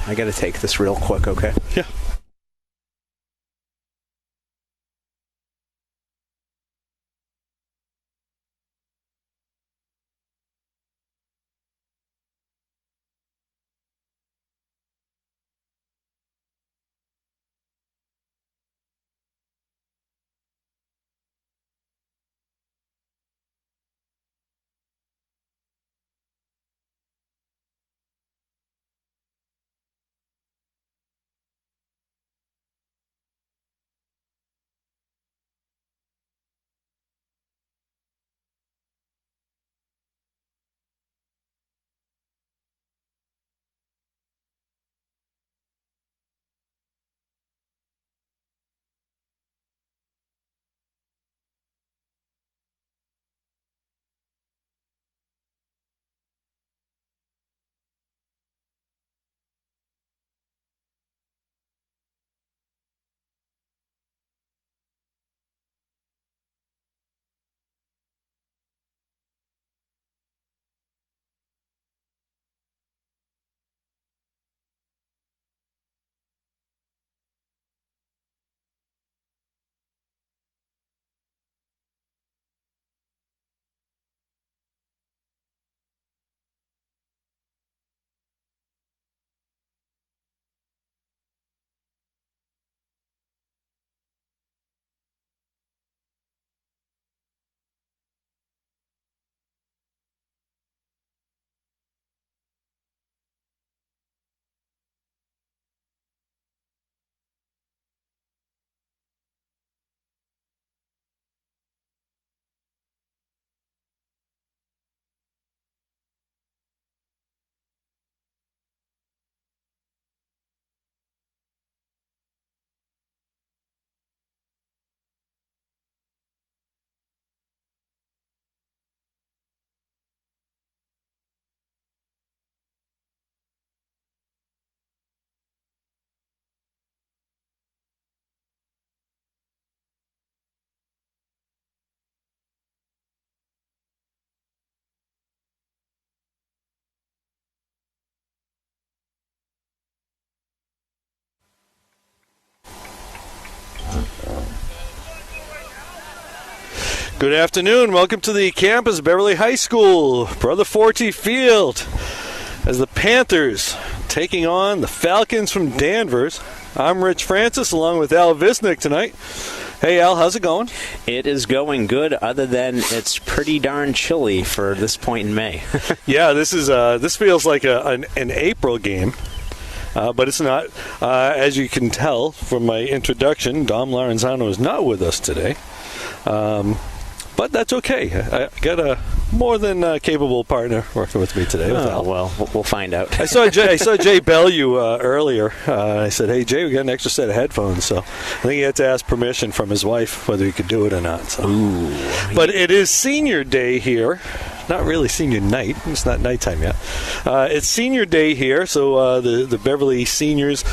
I got to take this real quick, okay? Yeah. Good afternoon. Welcome to the campus of Beverly High School, Brother Forte Field, as the Panthers taking on the Falcons from Danvers. I'm Rich Francis, along with Al Visnick tonight. Hey, Al, how's it going? It is going good, other than it's pretty darn chilly for this point in May. Yeah, this feels like an April game. But it's not. As you can tell from my introduction, Dom Lorenzano is not with us today. But that's okay. I got a more than capable partner working with me today. Well, we'll find out. I saw Jay Bellew earlier. I said, "Hey, Jay, we got an extra set of headphones." So I think he had to ask permission from his wife whether he could do it or not. So. Ooh. But it is senior day here. Not really senior night. It's not nighttime yet. It's senior day here, so the Beverly seniors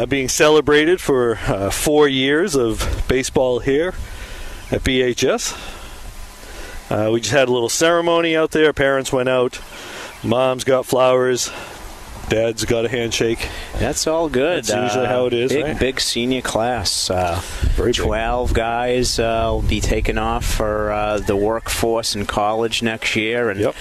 being celebrated for 4 years of baseball here at BHS. We just had a little ceremony out there. Parents went out. Mom's got flowers. Dad's got a handshake. That's all good. That's usually how it is, right? Big senior class. Very 12 big. guys will be taking off for the workforce in college next year. And Yep.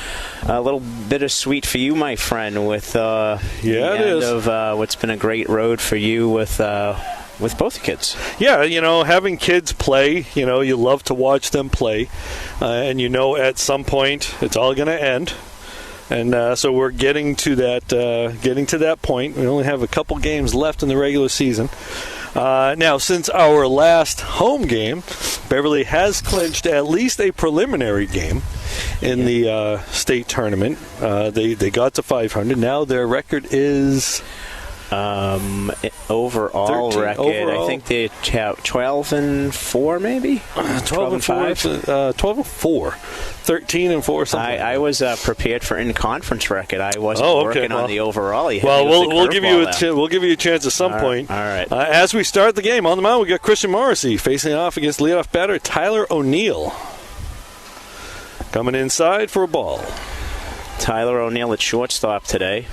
a little bittersweet for you, my friend, with the it end is. of what's been a great road for you with both kids. Yeah, having kids play, you love to watch them play. And at some point it's all going to end. And so we're getting to that point. We only have a couple games left in the regular season. Now, since our last home game, Beverly has clinched at least a preliminary game in the state tournament. They got to 500. Now their record is... overall 13, record, overall. I think they have 12-4, maybe 12-5, 12-4, 13-4, something. I was prepared for in-conference record. I wasn't working on the overall. We'll give you a chance at some point. All right. As we start the game on the mound, we got Christian Morrissey facing off against leadoff batter Tyler O'Neill. Coming inside for a ball. Tyler O'Neill at shortstop today.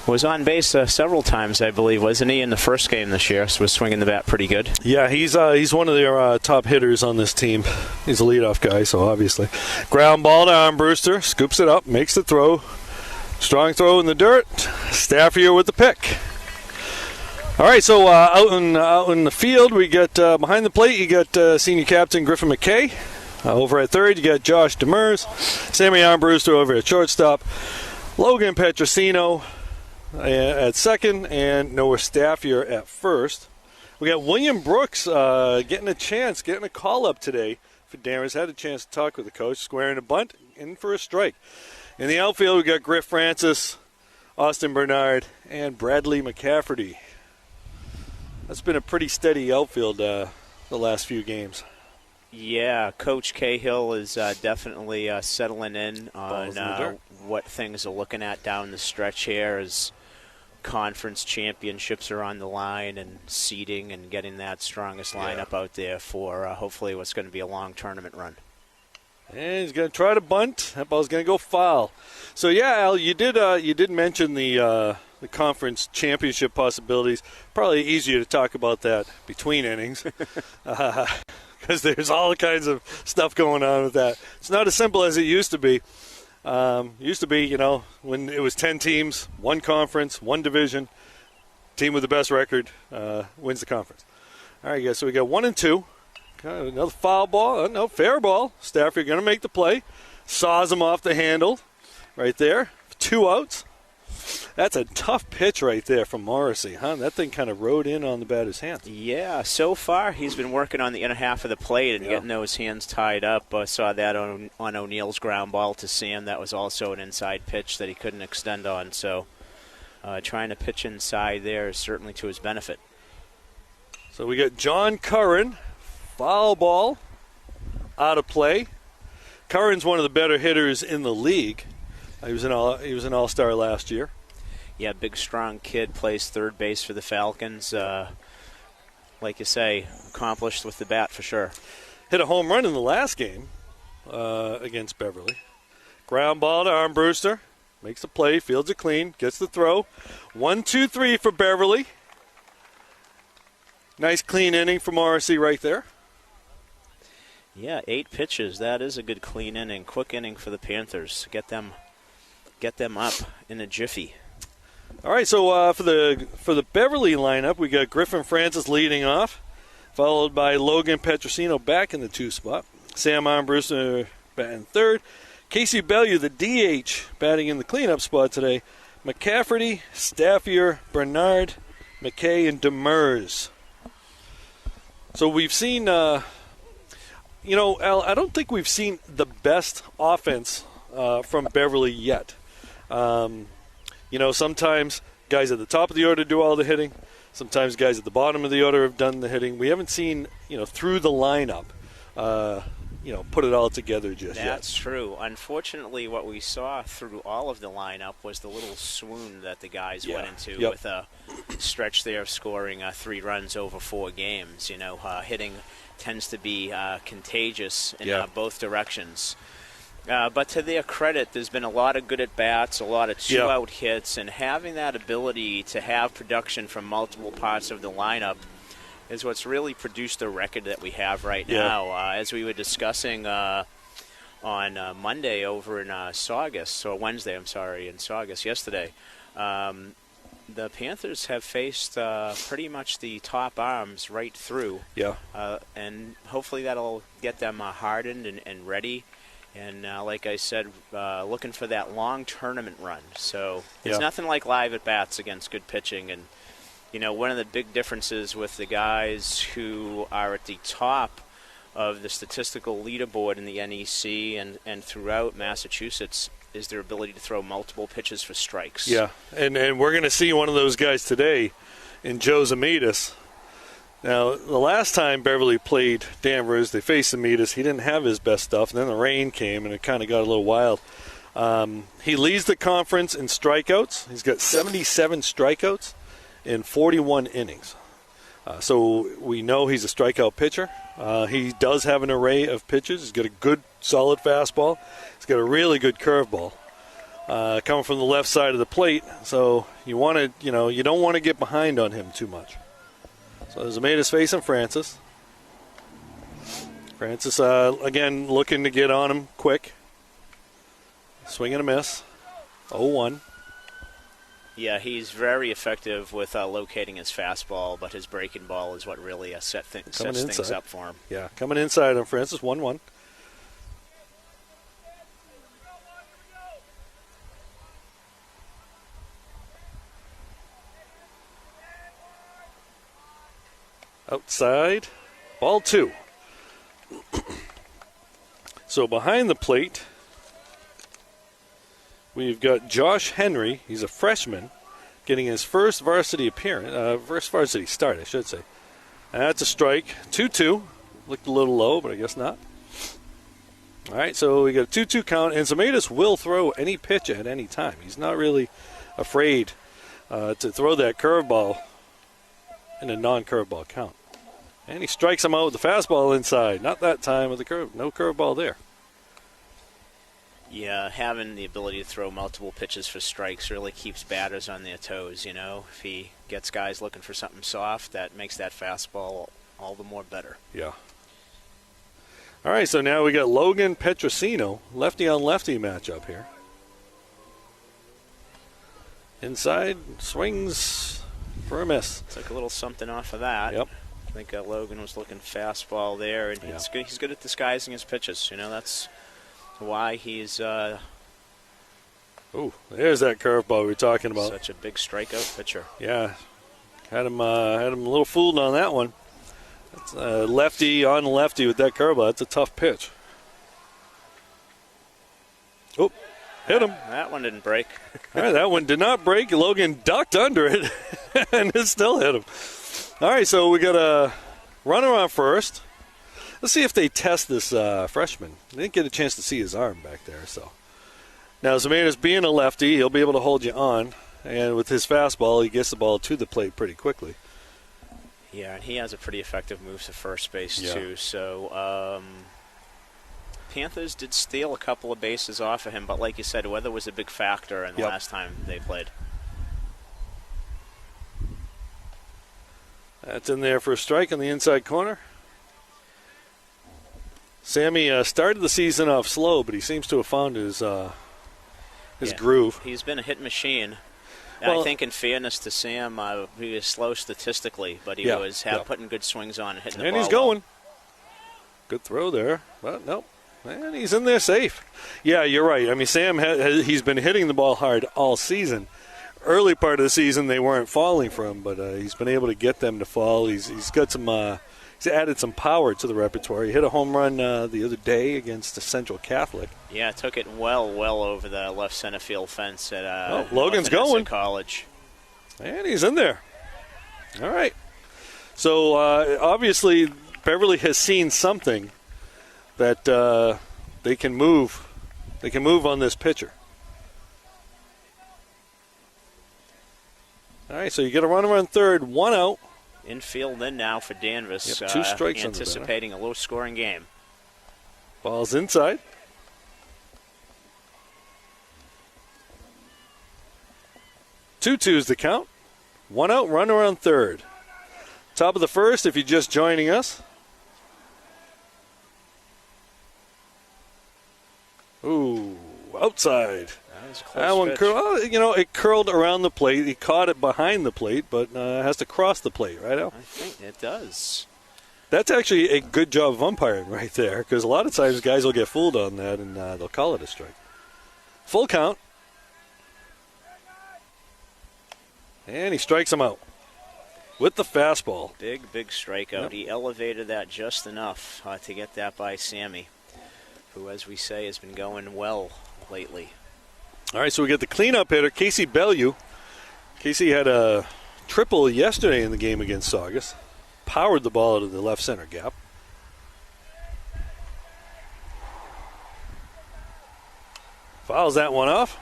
Was on base several times, I believe, wasn't he, in the first game this year? So was swinging the bat pretty good. Yeah, he's one of their top hitters on this team. He's a leadoff guy, so obviously. Ground ball to Armbruster, scoops it up, makes the throw. Strong throw in the dirt. Staffier with the pick. All right, so out in the field, we got behind the plate, you got senior captain Griffin McKay. Over at third, you got Josh Demers. Sammy Armbruster over at shortstop. Logan Petrosino at second, and Noah Staffier at first. We got William Brooks getting a call-up today for Danvers. Had a chance to talk with the coach, squaring a bunt, in for a strike. In the outfield, we got Griff Francis, Austin Bernard, and Bradley McCafferty. That's been a pretty steady outfield the last few games. Yeah, Coach Cahill is definitely settling in on what things are looking at down the stretch here as conference championships are on the line and seeding and getting that strongest lineup out there for hopefully what's going to be a long tournament run. And he's going to try to bunt. That ball's going to go foul. So yeah, Al, you did mention the conference championship possibilities. Probably easier to talk about that between innings because there's all kinds of stuff going on with that. It's not as simple as it used to be. Used to be, when it was 10 teams, one conference, one division, team with the best record wins the conference. All right, guys, so we got 1 and 2. Another foul ball. No, fair ball. Staffier going to make the play. Saws him off the handle right there. 2 outs. That's a tough pitch right there from Morrissey, huh? That thing kind of rode in on the batter's hands. Yeah, so far he's been working on the inner half of the plate and getting those hands tied up. Saw that on O'Neill's ground ball to Sam. That was also an inside pitch that he couldn't extend on. So trying to pitch inside there is certainly to his benefit. So we got John Curran, foul ball, out of play. Curran's one of the better hitters in the league. He was an all-star last year. Yeah, big, strong kid, plays third base for the Falcons. Like you say, accomplished with the bat for sure. Hit a home run in the last game against Beverly. Ground ball to Armbruster. Makes the play, fields it clean, gets the throw. 1-2-3 for Beverly. Nice clean inning for Morrissey right there. Yeah, 8 pitches. That is a good clean inning. Quick inning for the Panthers. Get them up in a jiffy. All right, so for the Beverly lineup, we got Griffin Francis leading off, followed by Logan Petrosino back in the 2 spot. Sam Armbruster batting third. Casey Bellew, the DH, batting in the cleanup spot today. McCafferty, Staffier, Bernard, McKay, and Demers. So we've seen, Al, I don't think we've seen the best offense from Beverly yet. Sometimes guys at the top of the order do all the hitting. Sometimes guys at the bottom of the order have done the hitting. We haven't seen, through the lineup, put it all together just yet. That's true. Unfortunately, what we saw through all of the lineup was the little swoon that the guys went into with a stretch there of scoring 3 runs over 4 games. Hitting tends to be contagious in both directions. But to their credit, there's been a lot of good at-bats, a lot of 2-out hits, and having that ability to have production from multiple parts of the lineup is what's really produced the record that we have right now. As we were discussing on Monday over in Saugus, or Wednesday, in Saugus yesterday, the Panthers have faced pretty much the top arms right through. And hopefully that'll get them hardened and ready. And like I said, looking for that long tournament run. So there's nothing like live at-bats against good pitching. And, one of the big differences with the guys who are at the top of the statistical leaderboard in the NEC and throughout Massachusetts is their ability to throw multiple pitches for strikes. Yeah, and we're going to see one of those guys today in Joe Zamitas. Now, the last time Beverly played Danvers, they faced Zamitas. He didn't have his best stuff, and then the rain came, and it kind of got a little wild. He leads the conference in strikeouts. He's got 77 strikeouts in 41 innings. So we know he's a strikeout pitcher. He does have an array of pitches. He's got a good, solid fastball. He's got a really good curveball. coming from the left side of the plate. So you want to, you don't want to get behind on him too much. So there's Zemeda's facing Francis. Francis, again, looking to get on him quick. Swing and a miss. 0-1. Yeah, he's very effective with locating his fastball, but his breaking ball is what really sets things up for him. Yeah, coming inside on Francis, 1-1. Outside, ball 2. So behind the plate, we've got Josh Henry. He's a freshman, getting his first varsity start, I should say. And that's a strike. 2-2. Looked a little low, but I guess not. All right, so we got a 2-2 count, and Zemedas will throw any pitch at any time. He's not really afraid to throw that curveball in a non-curveball count. And he strikes him out with the fastball inside. Not that time with the curve. No curveball there. Yeah, having the ability to throw multiple pitches for strikes really keeps batters on their toes, If he gets guys looking for something soft, that makes that fastball all the more better. Yeah. All right, so now we got Logan Petrosino, lefty-on-lefty matchup here. Inside, swings for a miss. Took a little something off of that. Yep. I think Logan was looking fastball there, and he's good at disguising his pitches. That's why he's there's that curveball we were talking about. Such a big strikeout pitcher. Yeah, had him a little fooled on that one. That's lefty on lefty with that curveball. That's a tough pitch. Oh, hit him. That one didn't break. All right, that one did not break. Logan ducked under it, and it still hit him. All right, so we got a runner on first. Let's see if they test this freshman. They didn't get a chance to see his arm back there. So now Zemeda's being a lefty, he'll be able to hold you on. And with his fastball, he gets the ball to the plate pretty quickly. Yeah, and he has a pretty effective move to first base, too. So Panthers did steal a couple of bases off of him, but like you said, weather was a big factor in the last time they played. That's in there for a strike in the inside corner. Sammy started the season off slow, but he seems to have found his groove. He's been a hit machine. Well, I think in fairness to Sam, he was slow statistically, but he was putting good swings on and hitting the ball. And he's going. Good throw there, but nope. And he's in there safe. Yeah, you're right. I mean, Sam, he's been hitting the ball hard all season. Early part of the season, they weren't falling for him, but he's been able to get them to fall. He's got some. He's added some power to the repertoire. He hit a home run the other day against the Central Catholic. Yeah, took it well over the left center field fence at Logan's going. College. And he's in there. All right. So obviously, Beverly has seen something that they can move. They can move on this pitcher. All right, so you get a runner on third, 1 out. Infield in now for Danvers. Yep, 2 strikes anticipating a low-scoring game. Ball's inside. Two-two's the count. 1 out, runner on third. Top of the first, if you're just joining us. Ooh, outside. That one it curled around the plate. He caught it behind the plate, but has to cross the plate, right, Al? I think it does. That's actually a good job of umpiring right there, because a lot of times guys will get fooled on that, and they'll call it a strike. Full count. And he strikes him out with the fastball. Big strikeout. Yep. He elevated that just enough to get that by Sammy, who, as we say, has been going well lately. All right, so we get the cleanup hitter, Casey Bellew. Casey had a triple yesterday in the game against Saugus. Powered the ball out of the left center gap. Fouls that one off.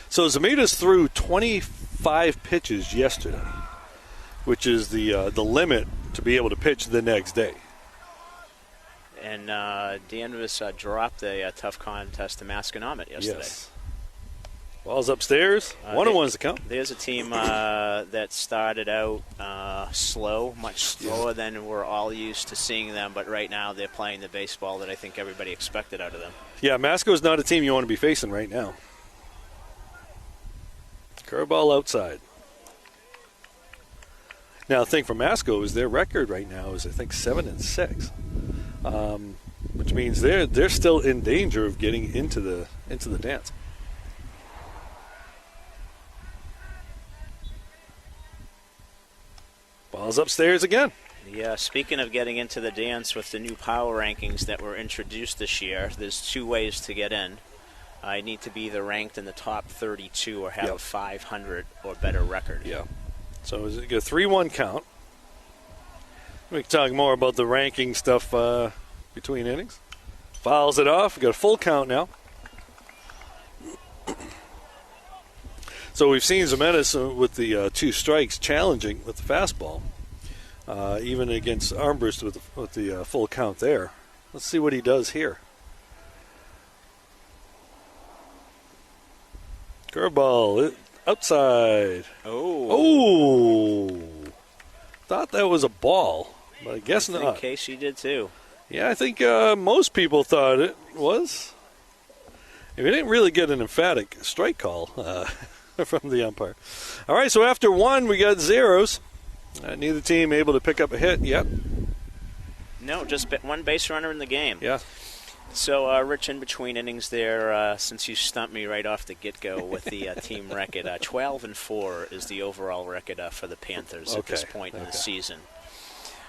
So Zemedas threw 25 pitches yesterday, which is the limit to be able to pitch the next day. And Danvers dropped a tough contest to Masconomet yesterday. Yes. Ball's upstairs. 1-1's the count. There's a team that started out slow, much slower than we're all used to seeing them, but right now they're playing the baseball that I think everybody expected out of them. Yeah, Masco's not a team you want to be facing right now. Curveball outside. Now, the thing for Masco is their record right now is, I think, 7-6, which means they're still in danger of getting into the dance. Ball's upstairs again. Yeah, speaking of getting into the dance with the new power rankings that were introduced this year, there's 2 ways to get in. I need to be either ranked in the top 32 or have a 500 or better record. Yeah. So it's a 3-1 count. We can talk more about the ranking stuff between innings. Fouls it off. We've got a full count now. So we've seen Zemetis with the 2 strikes challenging with the fastball, even against Armbrust with the full count there. Let's see what he does here. Curveball outside. Oh. Thought that was a ball, but I guess not. In case he did too. Yeah, I think most people thought it was. We didn't really get an emphatic strike call from the umpire. All right, so after 1, we got zeros. Neither team able to pick up a hit yet. No, just 1 base runner in the game. Yeah. So, Rich, in between innings there, since you stumped me right off the get-go with the team record, 12-4 is the overall record for the Panthers at this point in the season.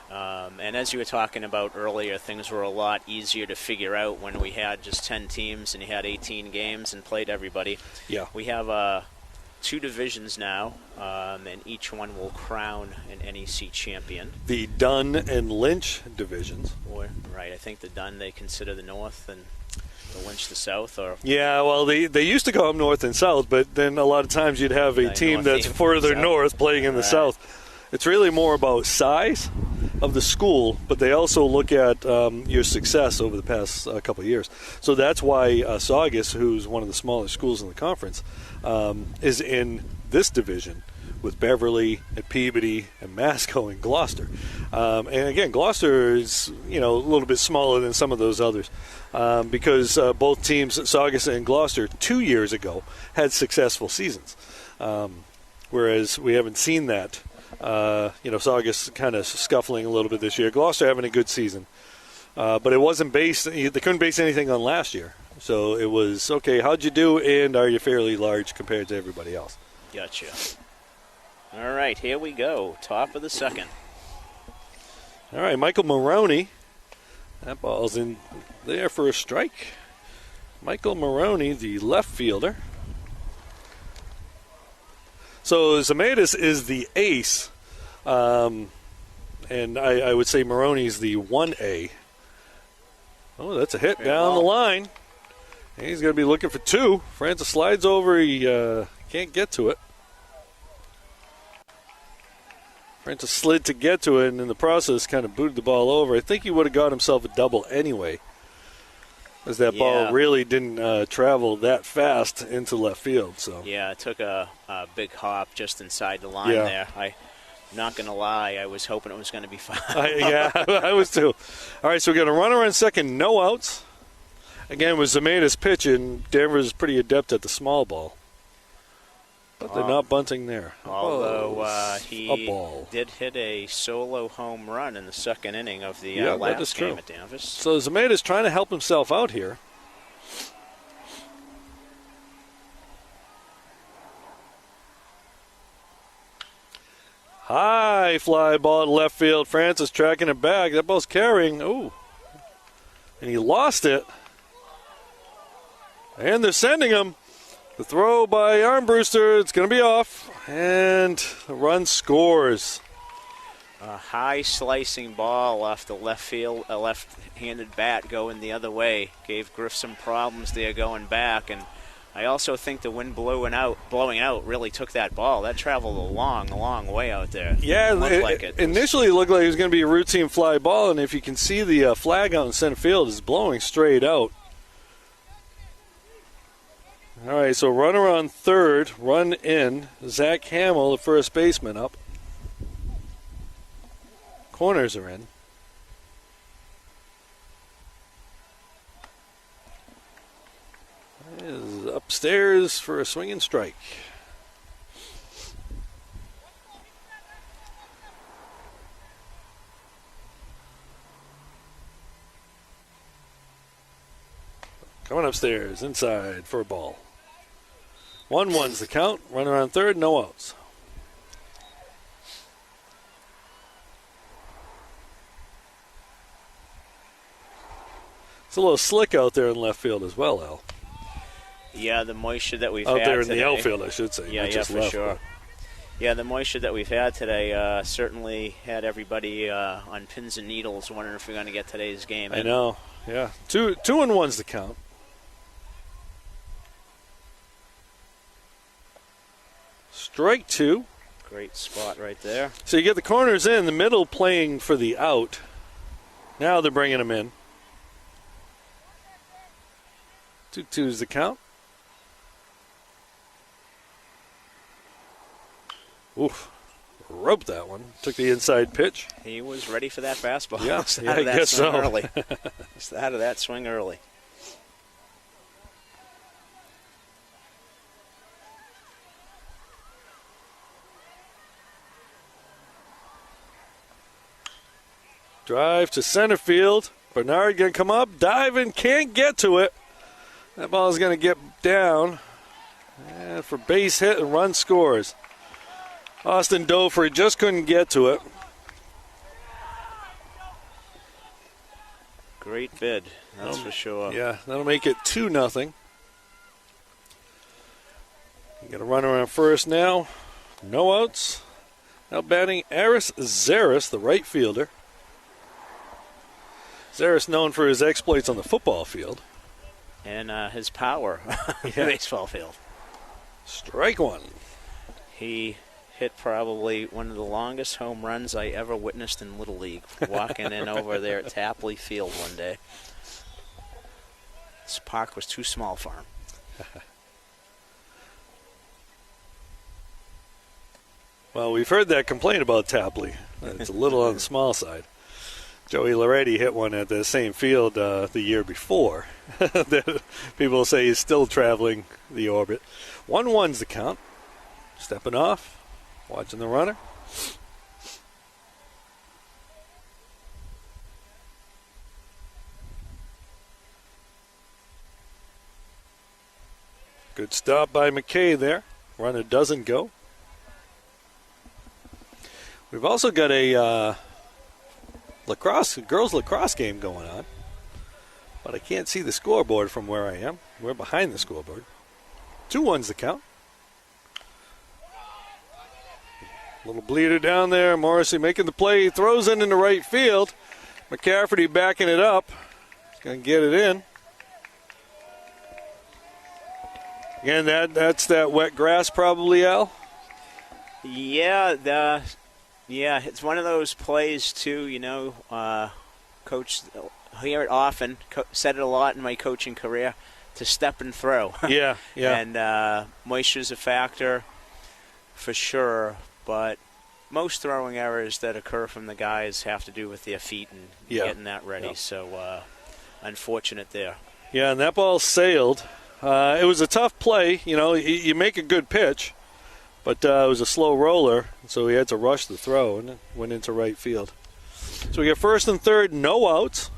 And as you were talking about earlier, things were a lot easier to figure out when we had just 10 teams and you had 18 games and played everybody. Yeah. We have 2 divisions now, and each one will crown an NEC champion. The Dunn and Lynch divisions. Right, I think the Dunn they consider the North and the Lynch the South. Or yeah, well, they used to call them North and South, but then a lot of times you'd have a team that's further north playing in the South. It's really more about size of the school, but they also look at your success over the past couple of years. So that's why Saugus, who's one of the smallest schools in the conference, is in this division with Beverly and Peabody and Masco and Gloucester. And again, Gloucester is a little bit smaller than some of those others because both teams, Saugus and Gloucester, 2 years ago had successful seasons, whereas we haven't seen that. Saugus kind of scuffling a little bit this year. Gloucester having a good season. But it wasn't based, they couldn't base anything on last year. So it was, okay, how'd you do, and are you fairly large compared to everybody else? Gotcha. All right, here we go. Top of the second. All right, Michael Maroney. That ball's in there for a strike. Michael Maroney, the left fielder. So Zemetis is the ace, and I would say Maroney's the 1A. Oh, that's a hit down the line. He's going to be looking for 2. Francis slides over. He can't get to it. Francis slid to get to it, and in the process kind of booted the ball over. I think he would have got himself a double anyway, as that ball really didn't travel that fast into left field. So yeah, it took a big hop just inside the line there. I'm not going to lie, I was hoping it was going to be fine. I was too. All right, so we got a runner on second, no outs. Again, with Zemetis pitching, Danvers is pretty adept at the small ball. But they're not bunting there. Although he did hit a solo home run in the second inning of the last game at Danvers. So Zemetis trying to help himself out here. High fly ball to left field. Francis tracking it back. That ball's carrying. Ooh. And he lost it. And they're sending him. The throw by Armbruster, it's going to be off, and the run scores. A high slicing ball off the left field, a left-handed bat going the other way. Gave Griff some problems there going back, and I also think the wind blowing out really took that ball. That traveled a long way out there. Yeah, initially it looked like it was going to be a routine fly ball, and if you can see the flag out in center field, it's blowing straight out. All right, so runner on third, run in. Zach Hamill, the first baseman, up. Corners are in. Is upstairs for a swinging strike. Coming upstairs, inside for a ball. 1-1's the count. Runner on third, no outs. It's a little slick out there in left field as well, Al. Yeah, the moisture that we've had today. Out there in the outfield, I should say. Yeah, for left, sure. But. Yeah, the moisture that we've had today certainly had everybody on pins and needles wondering if we're going to get today's game. I know, yeah. 2-1's the count. Strike two. Great spot right there. So you get the corners in, the middle playing for the out. Now they're bringing them in. 2-2's the count. Oof. Roped that one. Took the inside pitch. He was ready for that fastball. Yeah, I guess so. Early. Just out of that swing early. Drive to center field. Bernard going to come up, diving, can't get to it. That ball is going to get down. And for base hit and run scores. Austin Dofer just couldn't get to it. Great bid, that's for sure. Yeah, that'll make it 2-0. You got a runner on first now. No outs. Now batting Aris Zaris, the right fielder. Zaris known for his exploits on the football field. And his power on the baseball field. Strike one. He hit probably one of the longest home runs I ever witnessed in Little League, walking in over there at Tapley Field one day. This park was too small for him. Well, we've heard that complaint about Tapley. It's a little on the small side. Joey Loretti hit one at the same field the year before. People say he's still traveling the orbit. 1-1's the count. Stepping off, watching the runner. Good stop by McKay there. Runner doesn't go. We've also got a girls lacrosse game going on, but I can't see the scoreboard from where I am. We're behind the scoreboard. 2-1's the count. Little bleeder down there. Morrissey making the play. He throws in the right field. McCafferty backing it up. He's going to get it in. Again, that's that wet grass probably, Al? Yeah, it's one of those plays, too, Coach, I hear it often, said it a lot in my coaching career, to step and throw. Yeah. And moisture's a factor for sure, but most throwing errors that occur from the guys have to do with their feet and getting that ready. So unfortunate there. Yeah, and that ball sailed. It was a tough play. You make a good pitch, but it was a slow roller, so he had to rush the throw and it went into right field. So we get first and third, no outs.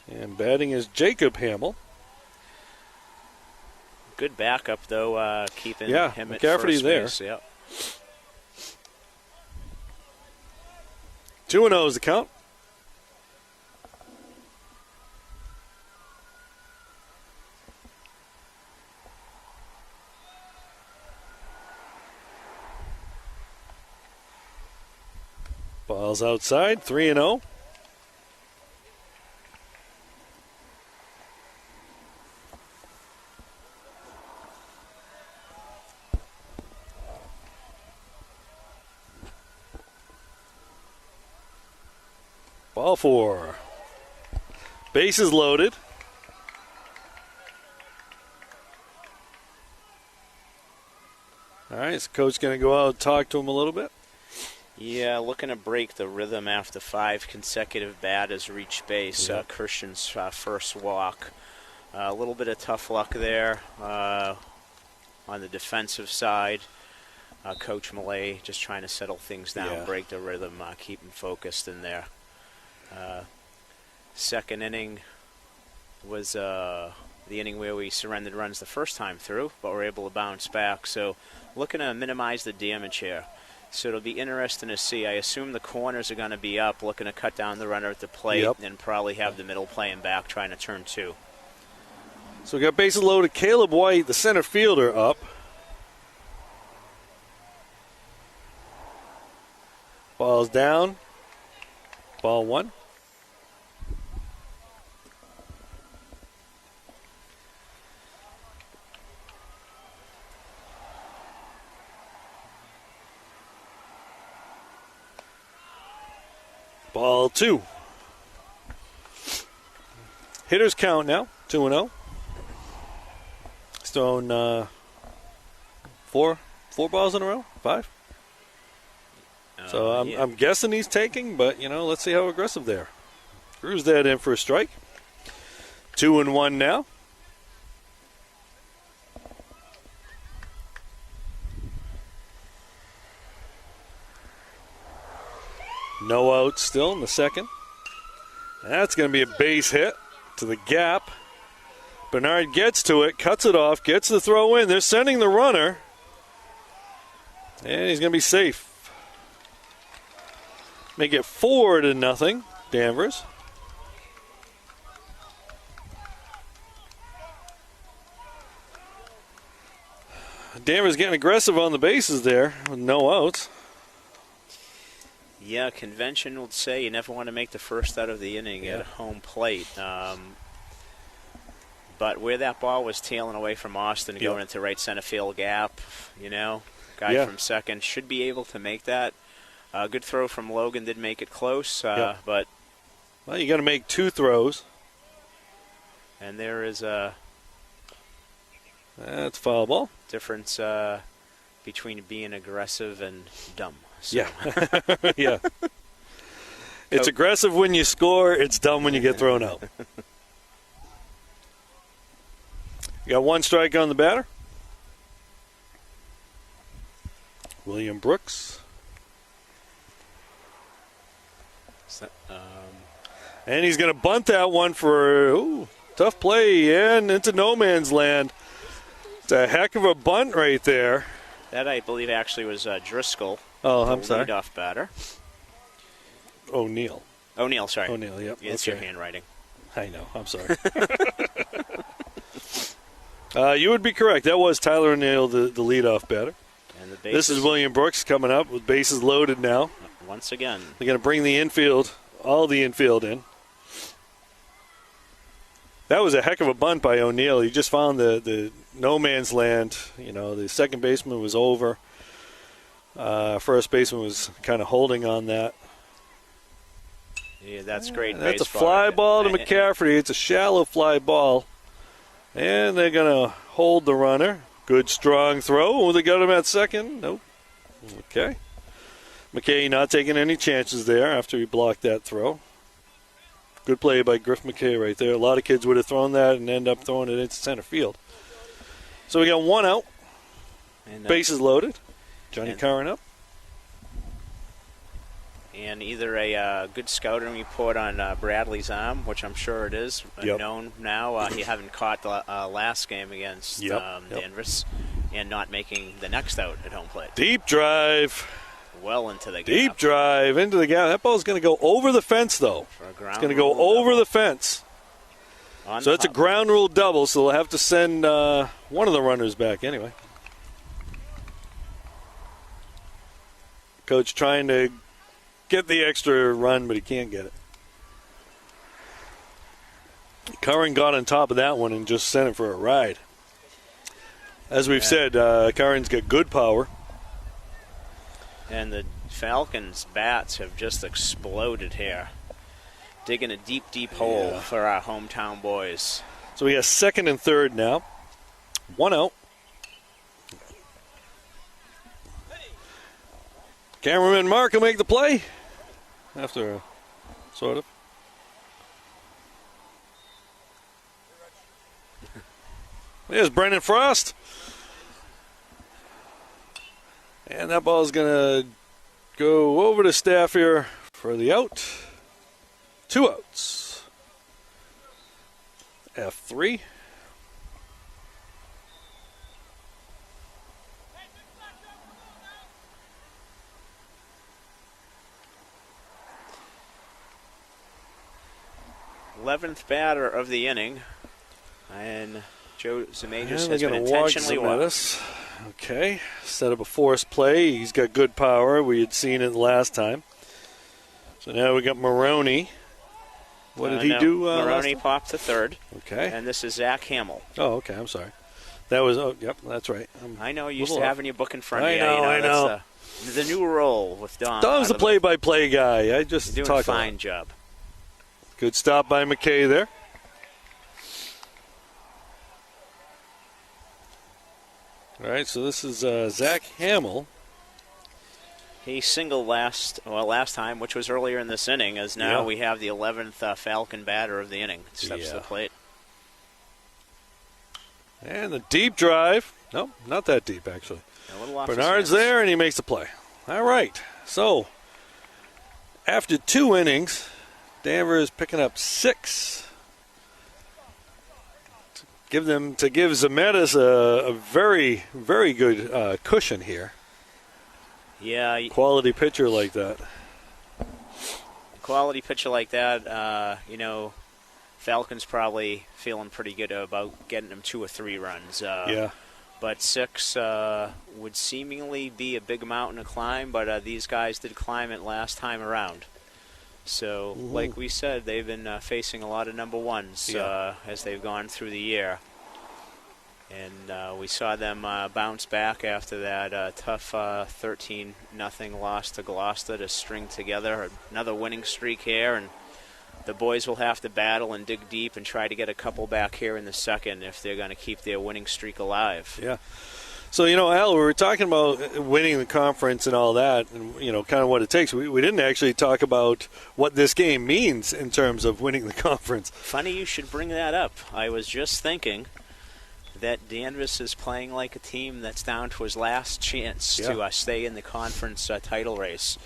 And batting is Jacob Hamill. Good backup, though, keeping him at McCafferty first there. base. Yep. 2-0 is the count. Ball's outside, 3-0. Ball 4. Bases loaded. All right, is the coach going to go out and talk to him a little bit? Yeah, looking to break the rhythm after 5 consecutive batters reach base. Yep. Christian's first walk. A little bit of tough luck there on the defensive side. Coach Malay just trying to settle things down, break the rhythm, keep him focused in there. Second inning was the inning where we surrendered runs the first time through, but were able to bounce back. So looking to minimize the damage here. So it'll be interesting to see. I assume the corners are going to be up, looking to cut down the runner at the plate, and probably have the middle playing back, trying to turn 2. So we got bases loaded. Caleb White, the center fielder, up. Ball's down. Ball 1. Ball 2. Hitters count now, 2-0. He's thrown 4 balls in a row, 5. So I'm guessing he's taking, but, let's see how aggressive they are. Screws that in for a strike. 2-1 now. No outs still in the second. That's going to be a base hit to the gap. Bernard gets to it, cuts it off, gets the throw in. They're sending the runner. And he's going to be safe. Make it 4-0, Danvers. Danvers getting aggressive on the bases there with no outs. Yeah, convention would say you never want to make the first out of the inning at home plate. But where that ball was tailing away from Austin going into right center field gap, guy from second should be able to make that. Good throw from Logan, did make it close, but... Well, you got to make 2 throws. And there is that's foul ball. Difference between being aggressive and dumb. So. Yeah. Yeah. It's aggressive when you score. It's dumb when you get thrown out. You got 1 strike on the batter. William Brooks. And he's going to bunt that one for tough play and into no man's land. It's a heck of a bunt right there. That, I believe, actually was Driscoll. Oh, I'm sorry. Leadoff batter. O'Neill, sorry. O'Neill, yep. It's your handwriting. I know. I'm sorry. You would be correct. That was Tyler O'Neill, the leadoff batter. And this is William Brooks coming up with bases loaded now. Once again. They're going to bring the infield, all the infield in. That was a heck of a bunt by O'Neill. He just found the no man's land. The second baseman was over. First baseman was kind of holding on that. Yeah, that's great. That's a fly ball to McCaffrey. It's a shallow fly ball. And they're going to hold the runner. Good, strong throw. Oh, they got him at second. Nope. Okay. McKay not taking any chances there after he blocked that throw. Good play by Griff McKay right there. A lot of kids would have thrown that and end up throwing it into center field. So we got 1 out. And, bases loaded. Johnny Curran up. And either a good scouting report on Bradley's arm, which I'm sure it is, known now. He haven't caught the last game against Danvers, and not making the next out at home plate. Deep drive. Well into the gap. Deep drive into the gap. That ball's going to go over the fence, though. It's going to go over the fence. So it's a ground rule double, so they'll have to send one of the runners back anyway. Coach trying to get the extra run, but he can't get it. Curran got on top of that one and just sent it for a ride. As we've said, Curran's got good power. And the Falcons' bats have just exploded here. digging a deep, deep hole for our hometown boys. So we have second and third now. 1 out. Cameraman Mark will make the play. After, sort of. There's Brendan Frost. And that ball's going to go over to Staff here for the out. 2 outs. F3. Eleventh batter of the inning, and Joe Zemajus has been intentionally walked. Okay, set up a forced play. He's got good power. We had seen it last time. So now we got Maroney. What did he do? Maroney popped to third. Okay. And this is Zach Hamill. Oh, okay. I'm sorry. That was. Oh, yep. That's right. I know. You used to having your book in front of you. I know. That's the new role with Don. Don's the play-by-play guy. I just doing talk a fine job. Good stop by McKay there. All right, so this is Zach Hamill. He singled last time, which was earlier in this inning, as now we have the 11th Falcon batter of the inning. Steps to the plate. And the deep drive. No, not that deep, actually. Bernard's there, and he makes the play. All right, so after 2 innings, Danvers picking up 6. To give Zemetis a very, very good cushion here. Yeah. Quality pitcher like that. Falcons probably feeling pretty good about getting him 2 or 3 runs. But 6 would seemingly be a big mountain to climb, but these guys did climb it last time around. So, like we said, they've been facing a lot of number ones as they've gone through the year. And we saw them bounce back after that tough 13-0 loss to Gloucester to string together another winning streak here. And the boys will have to battle and dig deep and try to get a couple back here in the second if they're going to keep their winning streak alive. Yeah. So, Al, we were talking about winning the conference and all that and, kind of what it takes. We didn't actually talk about what this game means in terms of winning the conference. Funny you should bring that up. I was just thinking that Danvers is playing like a team that's down to his last chance to stay in the conference title race.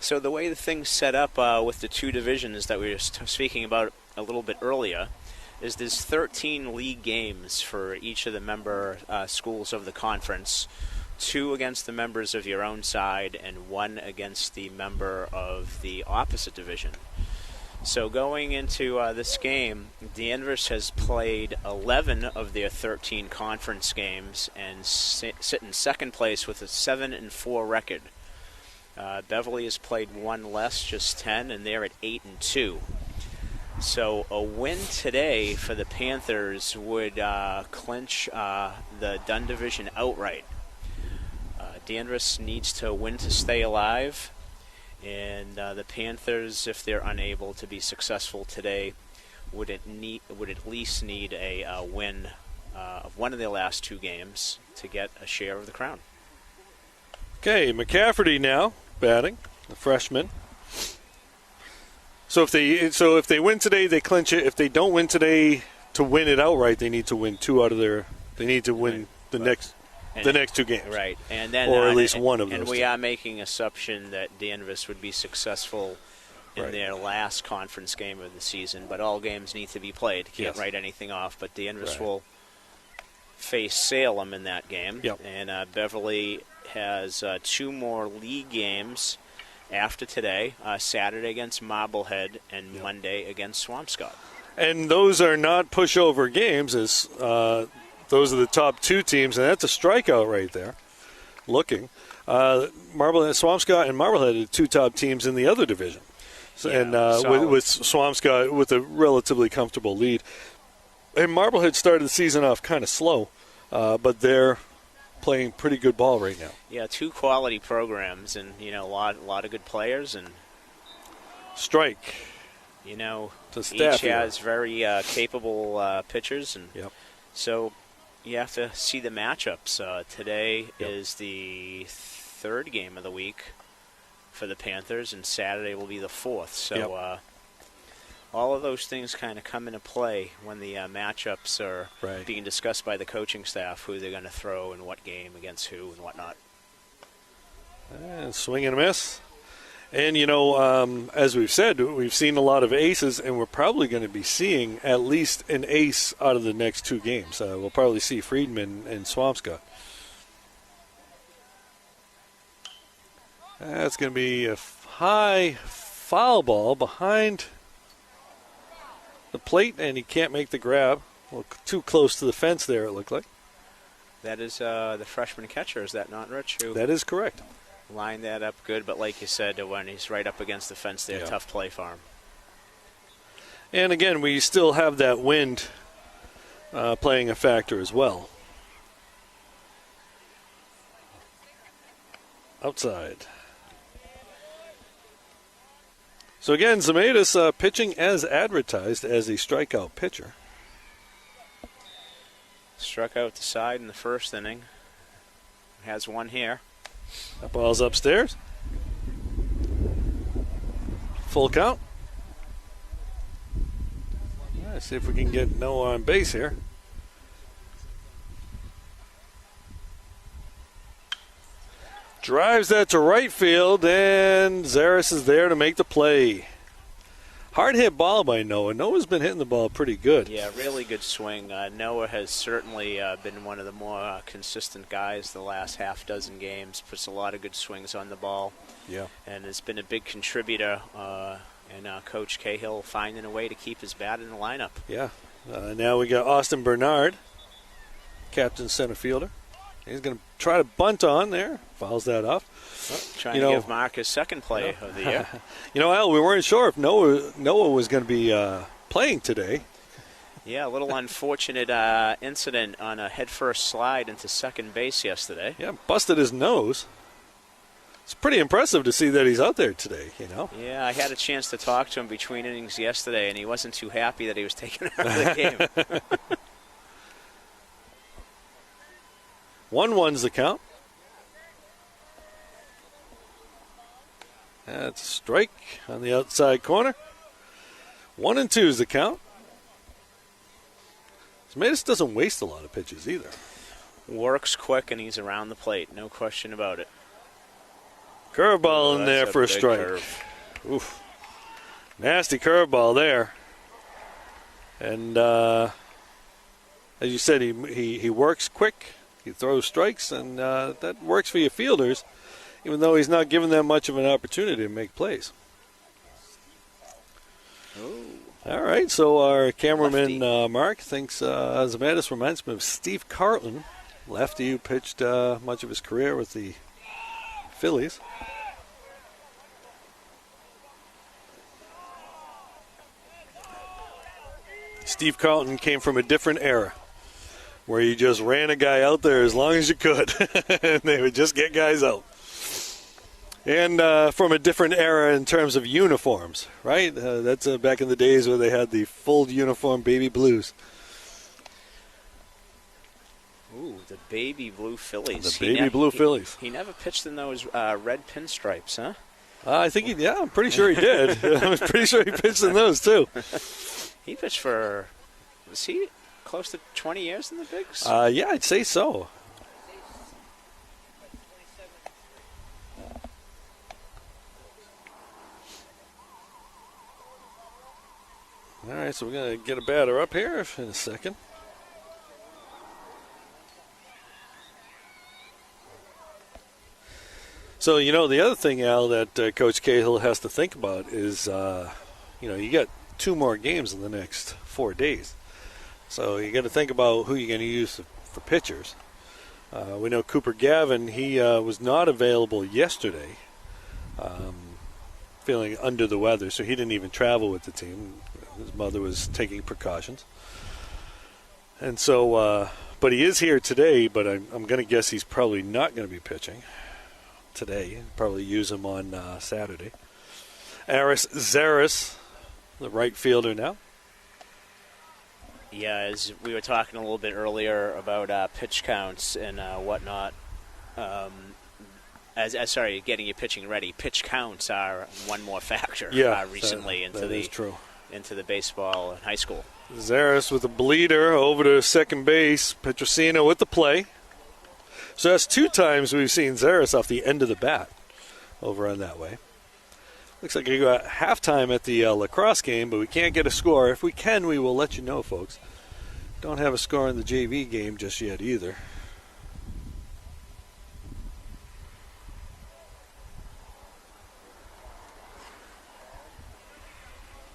So the way the thing's set up with the 2 divisions that we were speaking about a little bit earlier is there's 13 league games for each of the member schools of the conference, 2 against the members of your own side and 1 against the member of the opposite division. So going into this game, Danvers has played 11 of their 13 conference games and sit in second place with a 7-4 record. Beverly has played 1 less, just 10, and they're at 8-2. So a win today for the Panthers would clinch the Dunn Division outright. Danvers needs to win to stay alive, and the Panthers, if they're unable to be successful today, would at least need a win of one of their last 2 games to get a share of the crown. Okay, McCafferty now batting, the freshman. So if they win today, they clinch it. If they don't win today, to win it outright, they need to win 2 out of their. They need to win the next 2 games, right? And then, or at least one of those. And we are making assumption that Danvers would be successful in their last conference game of the season, but all games need to be played. Can't write anything off. But Danvers will face Salem in that game, and Beverly has 2 more league games after today, Saturday against Marblehead and Monday against Swampscott. And those are not pushover games, as those are the top 2 teams, and that's a strikeout right there. Looking. Marblehead, Swampscott and Marblehead are the 2 top teams in the other division. With Swampscott with a relatively comfortable lead. And Marblehead started the season off kind of slow, but they're playing pretty good ball right now. Yeah, 2 quality programs, and a lot of good players. And strike. You know, each has very capable pitchers, and so you have to see the matchups. Today is the third game of the week for the Panthers, and Saturday will be the fourth. So all of those things kind of come into play when the matchups are being discussed by the coaching staff, who they're going to throw and what game against who and whatnot. And swing and a miss. And, you know, as we've said, we've seen a lot of aces, and we're probably going to be seeing at least an ace out of the next two games. We'll probably see Friedman and Swampscott. That's going to be a high foul ball behind the plate, and he can't make the grab. Well, too close to the fence there, it looked like. That is the freshman catcher, is that not, Rich? That is correct. Line that up good, but like you said, when he's right up against the fence there, tough play for him. And again, we still have that wind playing a factor as well. Outside. So again, Zemaitis pitching as advertised as a strikeout pitcher. Struck out the side in the first inning. Has one here. That ball's upstairs. Full count. Let's see if we can get Noah on base here. Drives that to right field, and Zaris is there to make the play. Hard hit ball by Noah. Noah's been hitting the ball pretty good. Yeah, really good swing. Noah has certainly been one of the more consistent guys the last half dozen games. Puts a lot of good swings on the ball. Yeah. And has been a big contributor. And Coach Cahill finding a way to keep his bat in the lineup. Yeah. Now we got Austin Bernard, captain center fielder. He's going to try to bunt on there. Fouls that off. Trying to give Mark his second play of the year. You know, Al, we weren't sure if Noah was going to be playing today. Yeah, a little unfortunate incident on a headfirst slide into second base yesterday. Yeah, busted his nose. It's pretty impressive to see that he's out there today, you know. Yeah, I had a chance to talk to him between innings yesterday, and he wasn't too happy that he was taken out of the game. 1-1's the count. That's a strike on the outside corner. 1-2's the count. Zemaitis doesn't waste a lot of pitches either. Works quick, and he's around the plate. No question about it. Curveball in there for a strike. Oof. Nasty curveball there. And as you said, he works quick. He throws strikes, and that works for your fielders, even though he's not giving them much of an opportunity to make plays. Ooh. All right, so our cameraman, Mark, thinks Zemaitis reminds him of Steve Carlton, lefty who pitched much of his career with the Phillies. Steve Carlton came from a different era, where you just ran a guy out there as long as you could, and they would just get guys out. And from a different era in terms of uniforms, right? That's back in the days where they had the full uniform baby blues. Ooh, the baby blue Phillies. The baby blue Phillies. He never pitched in those red pinstripes, huh? I think I'm pretty sure he did. I'm pretty sure he pitched in those, too. He pitched for, was he close to 20 years in the bigs? Yeah, I'd say so. All right, so we're going to get a batter up here in a second. So, you know, the other thing, Al, that Coach Cahill has to think about is, you got 2 more games in the next 4 days. So you got to think about who you're going to use for pitchers. We know Cooper Gavin, he was not available yesterday, feeling under the weather, so he didn't even travel with the team. His mother was taking precautions. And so, but he is here today, but I'm going to guess he's probably not going to be pitching today. Probably use him on Saturday. Aris Zaris the right fielder now. Yeah, as we were talking a little bit earlier about pitch counts and whatnot. Getting your pitching ready. Pitch counts are one more factor. Recently into the baseball and high school. Zaris with a bleeder over to second base. Petrosino with the play. So that's 2 times we've seen Zaris off the end of the bat over on that way. Looks like we got halftime at the lacrosse game, but we can't get a score. If we can, we will let you know, folks. Don't have a score in the JV game just yet either.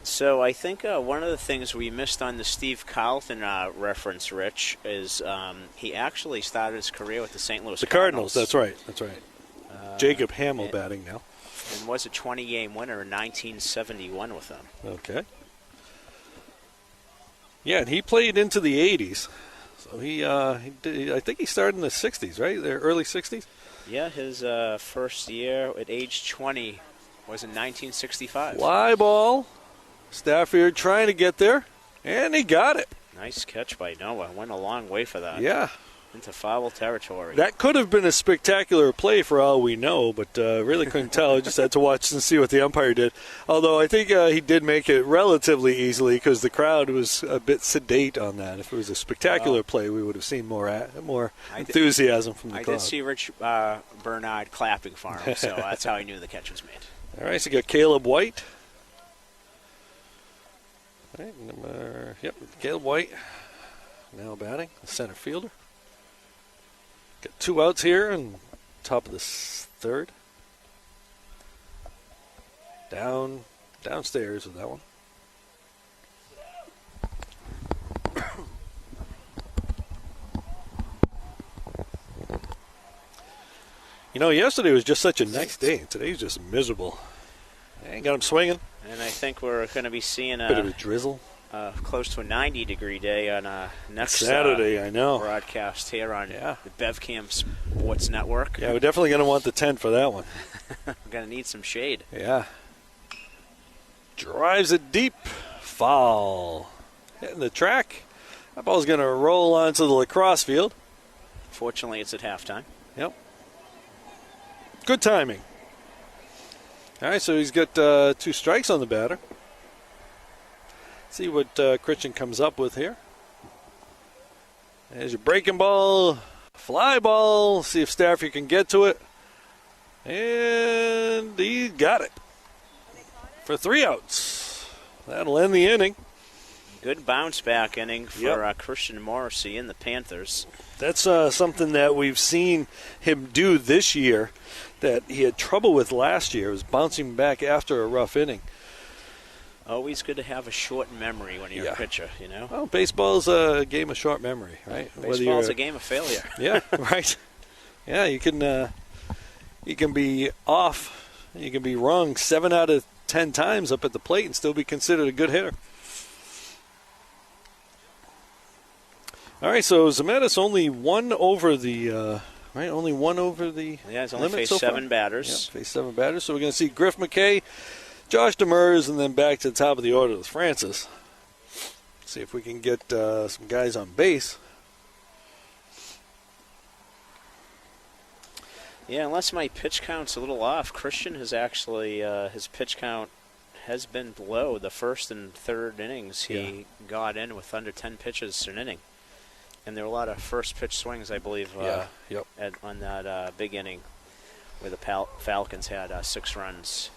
So I think one of the things we missed on the Steve Carlton reference, Rich, is he actually started his career with the St. Louis Cardinals. That's right. Jacob Hamill batting now. And was a 20-game winner in 1971 with them. Okay. Yeah, and he played into the 80s. So I think he started in the 60s, right? The early 60s? Yeah, his first year at age 20 was in 1965. Fly ball. Stafford trying to get there, and he got it. Nice catch by Noah. Went a long way for that. Yeah. Into foul territory. That could have been a spectacular play for all we know, but really couldn't tell. Just had to watch and see what the umpire did. Although I think he did make it relatively easily because the crowd was a bit sedate on that. If it was a spectacular play, we would have seen more enthusiasm from the crowd. I did see Rich Bernard clapping for him, so that's how I knew the catch was made. All right, so you got Caleb White. All right, Caleb White now batting, the center fielder. Got 2 outs here and top of the 3rd. Downstairs with that one. Yesterday was just such a nice day, and today's just miserable. Got him swinging. And I think we're going to be seeing a bit of a drizzle. Close to a 90-degree day on next Saturday, I know. Broadcast here on the BevCam Sports Network. Yeah, we're definitely going to want the tent for that one. We're going to need some shade. Yeah. Drives it deep. Foul. Hitting the track. That ball's going to roll onto the lacrosse field. Fortunately, it's at halftime. Yep. Good timing. All right, so he's got 2 strikes on the batter. See what Christian comes up with here. There's your breaking ball, fly ball. See if Stafford can get to it. And he got it for 3 outs. That'll end the inning. Good bounce back inning for Christian Morrissey and the Panthers. That's something that we've seen him do this year that he had trouble with last year, was bouncing back after a rough inning. Always good to have a short memory when you're a pitcher, Well, baseball's a game of short memory, right? Baseball's a game of failure. Yeah, right. Yeah, you can be off, you can be wrong 7 out of 10 times up at the plate and still be considered a good hitter. All right, so Zemetis only 1 over the only 1 over the he's only faced so 7 batters. Yeah, faced 7 batters. So we're going to see Griff McKay, Josh Demers, and then back to the top of the order with Francis. See if we can get some guys on base. Yeah, unless my pitch count's a little off, Christian has actually, his pitch count has been below the first and third innings. He got in with under 10 pitches an inning. And there were a lot of first pitch swings, I believe, on that big inning where the Falcons had 6 runs.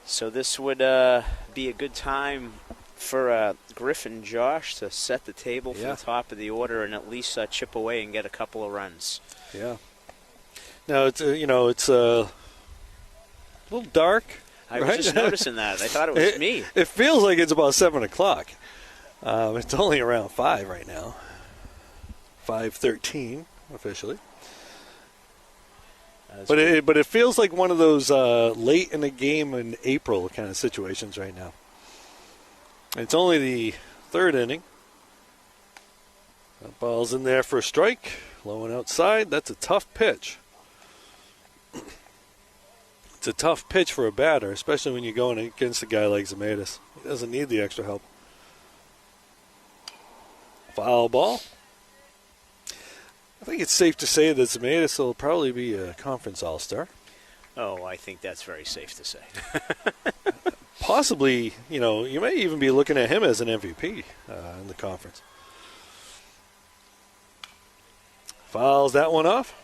So this would be a good time for Griff and Josh to set the table for the top of the order and at least chip away and get a couple of runs. Yeah. Now it's it's a little dark. I was just noticing that. I thought it was me. It feels like it's about 7 o'clock. It's only around 5 right now. 5:13 officially. But it feels like one of those late in the game in April kind of situations right now. It's only the 3rd inning. That ball's in there for a strike. Low and outside. That's a tough pitch. It's a tough pitch for a batter, especially when you're going against a guy like Zemaitis. He doesn't need the extra help. Foul ball. I think it's safe to say that Zemaitis will probably be a conference all-star. Oh, I think that's very safe to say. Possibly, you may even be looking at him as an MVP in the conference. Fouls that one off.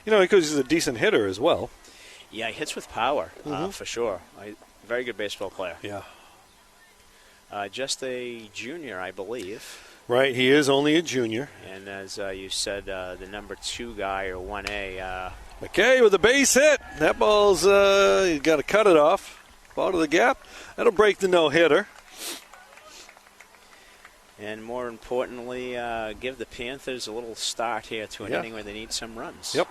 Because he's a decent hitter as well. Yeah, he hits with power, for sure. Very good baseball player. Yeah. Just a junior, I believe. Right, he is only a junior. And as you said, the number 2 guy, or 1A. McKay with a base hit. That ball's, he's got to cut it off. Ball to the gap. That'll break the no-hitter. And more importantly, give the Panthers a little start here to an inning where they need some runs. Yep.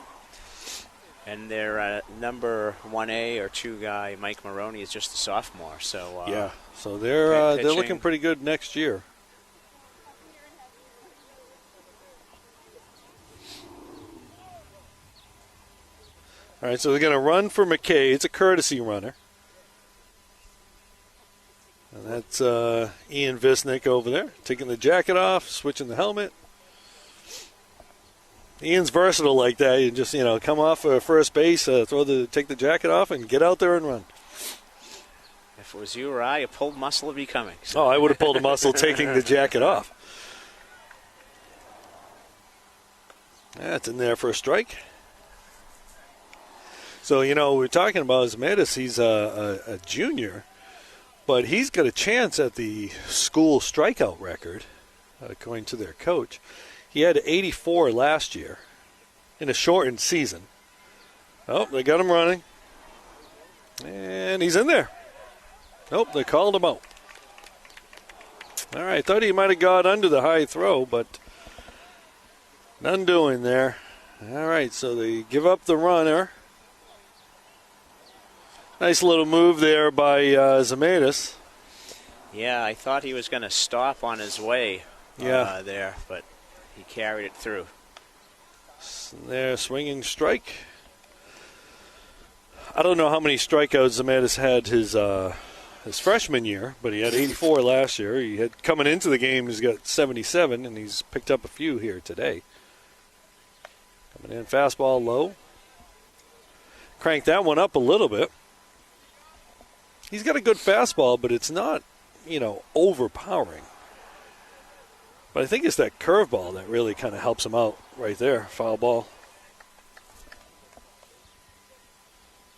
And their number 1A or 2 guy, Mike Maroney, is just a sophomore. So so they're looking pretty good next year. All right, so they're going to run for McKay. It's a courtesy runner. And that's Ian Visnick over there, taking the jacket off, switching the helmet. Ian's versatile like that. You just, come off first base, take the jacket off, and get out there and run. If it was you or I, a pulled muscle would be coming. So. Oh, I would have pulled a muscle taking the jacket off. That's in there for a strike. So, we're talking about Zemaitis. He's a junior, but he's got a chance at the school strikeout record, according to their coach. He had 84 last year in a shortened season. Oh, they got him running. And he's in there. Nope, they called him out. All right, thought he might have got under the high throw, but none doing there. All right, so they give up the runner. Nice little move there by Zemaitis. Yeah, I thought he was going to stop on his way there, but he carried it through. There, swinging strike. I don't know how many strikeouts Zemaitis had his freshman year, but he had 84 last year. He had coming into the game, he's got 77, and he's picked up a few here today. Coming in, fastball low. Crank that one up a little bit. He's got a good fastball, but it's not, overpowering. But I think it's that curveball that really kind of helps him out right there. Foul ball.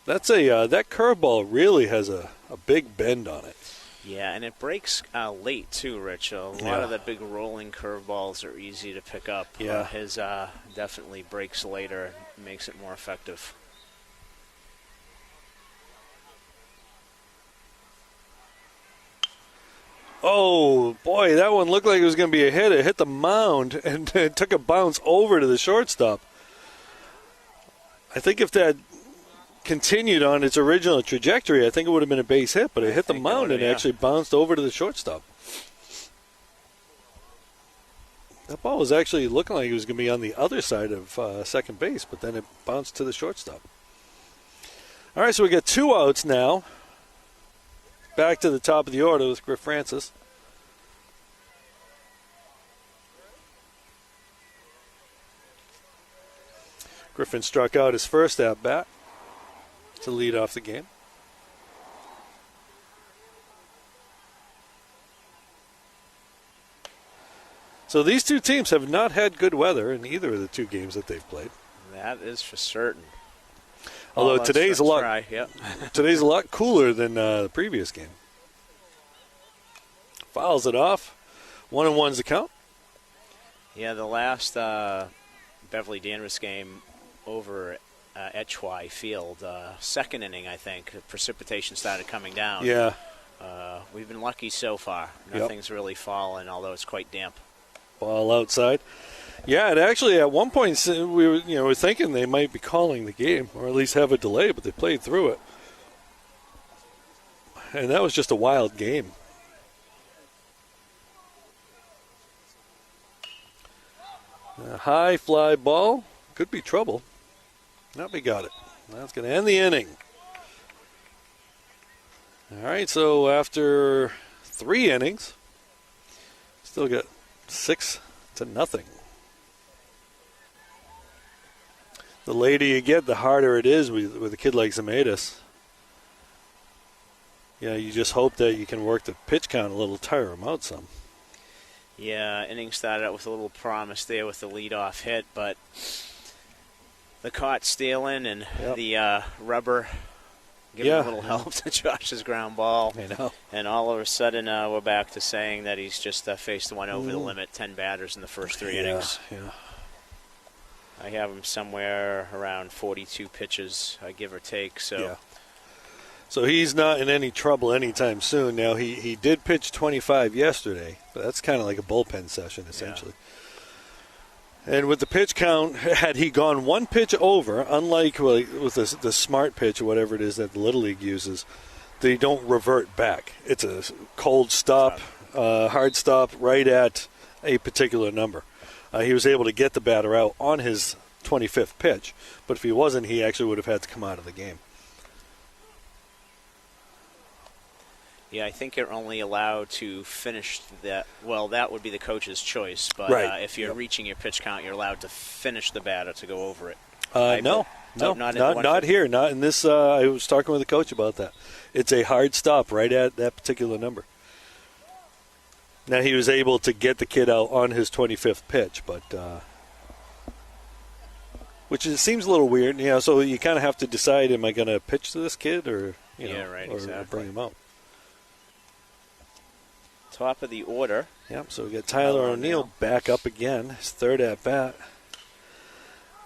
That curveball really has a big bend on it. Yeah, and it breaks late too, Rich. A lot of the big rolling curveballs are easy to pick up. Yeah. His definitely breaks later and makes it more effective. Oh, boy, that one looked like it was going to be a hit. It hit the mound and it took a bounce over to the shortstop. I think if that continued on its original trajectory, I think it would have been a base hit, but it hit the mound and actually bounced over to the shortstop. That ball was actually looking like it was going to be on the other side of second base, but then it bounced to the shortstop. All right, so we got 2 outs now. Back to the top of the order with Griff Francis. Griffin struck out his first at-bat to lead off the game. So these two teams have not had good weather in either of the 2 games that they've played. That is for certain. Although today's a lot today's a lot cooler than the previous game. Fouls it off. 1-1's the count. Yeah, the last Beverly Danvers game over at Etchwai Field, second inning, I think, precipitation started coming down. Yeah. We've been lucky so far. Nothing's really fallen, although it's quite damp. Ball outside. Yeah, and actually at one point we were thinking they might be calling the game or at least have a delay, but they played through it. And that was just a wild game. A high fly ball. Could be trouble. Nope, he got it. That's going to end the inning. All right, so after 3 innings, still got 6-0. The later you get, the harder it is with a kid like Zemaitis. Yeah, you just hope that you can work the pitch count a little, tire him out some. Yeah, inning started out with a little promise there with the leadoff hit, but the caught stealing and the rubber giving a little help to Josh's ground ball. I know. And all of a sudden we're back to saying that he's just faced one over the limit, 10 batters in the first 3 innings. Yeah. I have him somewhere around 42 pitches, give or take. So he's not in any trouble anytime soon. Now, he did pitch 25 yesterday, but that's kind of like a bullpen session, essentially. Yeah. And with the pitch count, had he gone 1 pitch over, unlike with the smart pitch or whatever it is that the Little League uses, they don't revert back. It's a cold stop, hard stop right at a particular number. He was able to get the batter out on his 25th pitch, but if he wasn't, he actually would have had to come out of the game. Yeah, I think you're only allowed to finish that. Well, that would be the coach's choice, but if you're reaching your pitch count, you're allowed to finish the batter to go over it. No, not here. Not in this. I was talking with the coach about that. It's a hard stop right at that particular number. Now, he was able to get the kid out on his 25th pitch, but which seems a little weird. So you kind of have to decide, am I going to pitch to this kid or or bring him out? Top of the order. Yep, so we got Tyler O'Neill back up again, his 3rd at-bat.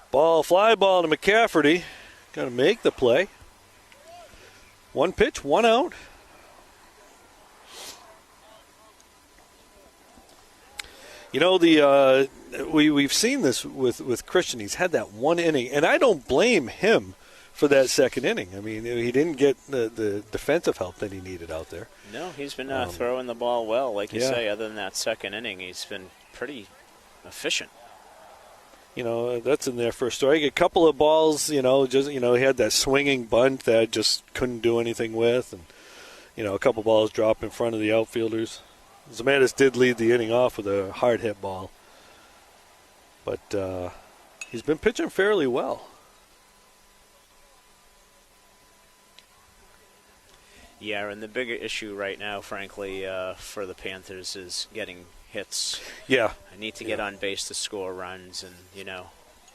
Fly ball to McCafferty. Got to make the play. 1 pitch, 1 out. We've seen this with Christian. He's had that 1 inning, and I don't blame him for that 2nd inning. I mean, he didn't get the defensive help that he needed out there. No, he's been throwing the ball well, like you say. Other than that 2nd inning, he's been pretty efficient. That's in there for a strike. A couple of balls, he had that swinging bunt that just couldn't do anything with, and a couple balls dropped in front of the outfielders. Zemaitis did lead the inning off with a hard hit ball, but he's been pitching fairly well. Yeah, and the bigger issue right now, frankly, for the Panthers is getting hits. Yeah. I need to get on base to score runs, and,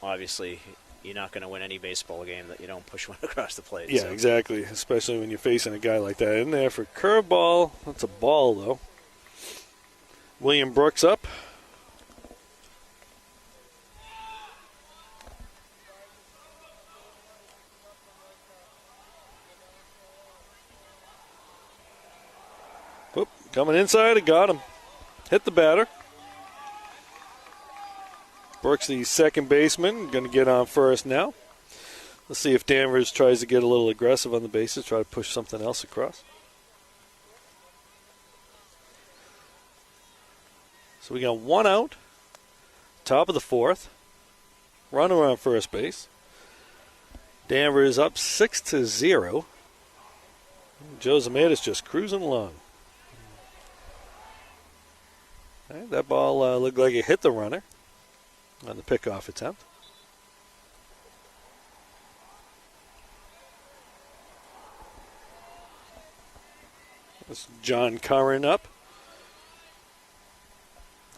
obviously you're not going to win any baseball game that you don't push one across the plate. Yeah, exactly, especially when you're facing a guy like that. In there for curveball. That's a ball, though. William Brooks up. Whoop, coming inside, it got him. Hit the batter. Brooks, the second baseman, going to get on first now. Let's see if Danvers tries to get a little aggressive on the bases, try to push something else across. So we got 1 out, top of the 4th. Runner on first base. Danvers up 6-0. Joe Zemaitis just cruising along. Right, that ball looked like it hit the runner on the pickoff attempt. That's John Curran up.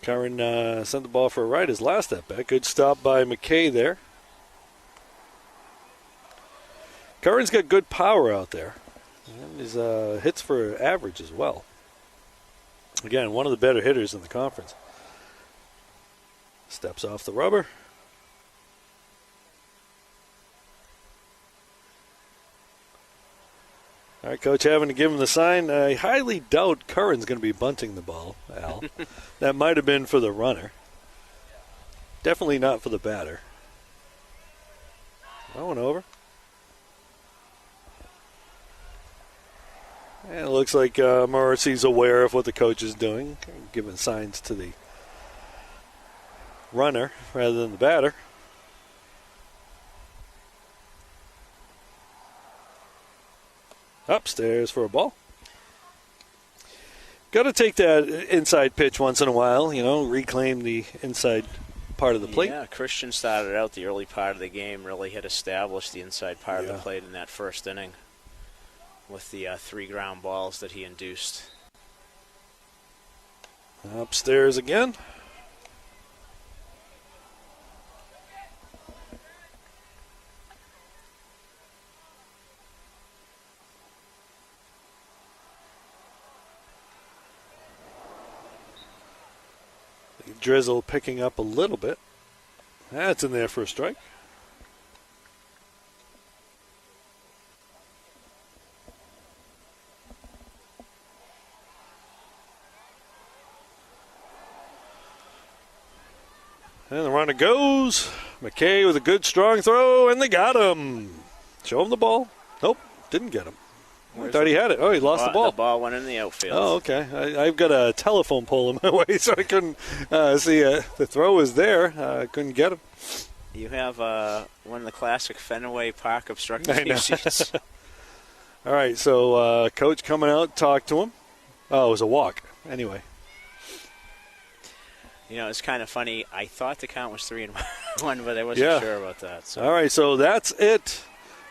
Curran sent the ball for a right his last at bat. Good stop by McKay there. Curran's got good power out there. And his hits for average as well. Again, one of the better hitters in the conference. Steps off the rubber. All right, Coach having to give him the sign. I highly doubt Curran's going to be bunting the ball, Al. That might have been for the runner. Definitely not for the batter. That one over. And it looks like Morrissey's aware of what the coach is doing, giving signs to the runner rather than the batter. Upstairs for a ball. Got to take that inside pitch once in a while, reclaim the inside part of the plate. Yeah, Christian started out the early part of the game, really had established the inside part of the plate in that first inning with the 3 ground balls that he induced. Upstairs again. The drizzle picking up a little bit. That's in there for a strike. And the runner goes. McKay with a good, strong throw, and they got him. Show him the ball. Nope, didn't get him. I thought he had it. Oh, he lost the ball. The ball went in the outfield. Oh, okay. I've got a telephone pole in my way, so I couldn't see. The throw was there. I couldn't get him. You have one of the classic Fenway Park obstructive seats. All right, so coach coming out, talked to him. Oh, it was a walk. Anyway. It's kind of funny. I thought the count was 3-1, but I wasn't sure about that. So. All right, so that's it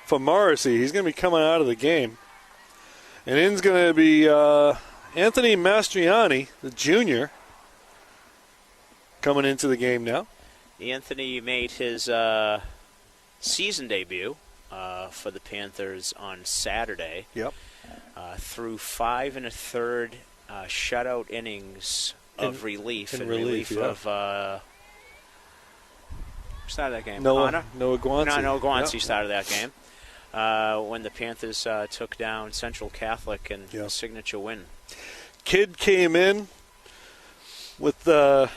for Morrissey. He's going to be coming out of the game. And in's going to be Anthony Mastriani, the junior, coming into the game now. Anthony made his season debut for the Panthers on Saturday. Yep. Through 5 1/3 shutout innings of relief. In relief yeah. of started that game. Noah Guanci. Noah Guanci started that game. When the Panthers took down Central Catholic in a signature win. Kid came in with, they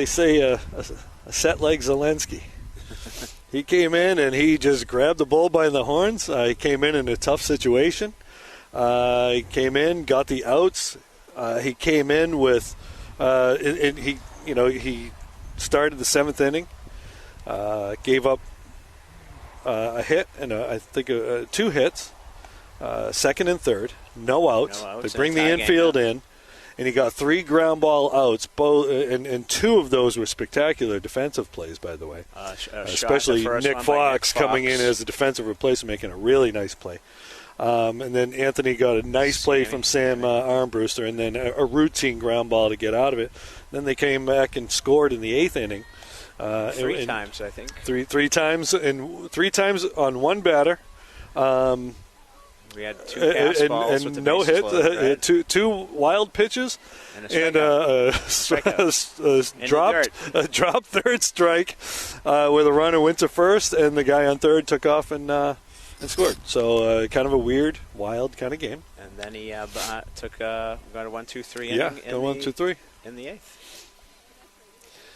say, a set like Zelensky. He came in and he just grabbed the bull by the horns. He came in a tough situation. He came in, got the outs. He came in with, and he started the 7th inning, gave up a hit and I think 2 hits, 2nd and 3rd, no outs. They bring the infield in, and he got 3 ground ball outs. Both and 2 of those were spectacular defensive plays, by the way. Especially Nick Fox coming in as a defensive replacement, making a really nice play. And then Anthony got a nice play from Sam Armbruster, and then a routine ground ball to get out of it. Then they came back and scored in the 8th inning. 3 times, I think. Three times, and 3 times on one batter. We had 2 pass balls with the no hit. Right? Two wild pitches, and a dropped third strike, where the runner went to first, and the guy on third took off and scored. So kind of a weird, wild kind of game. And then he got a 1-2-3 inning. Yeah, 1-2-3 in the 8th.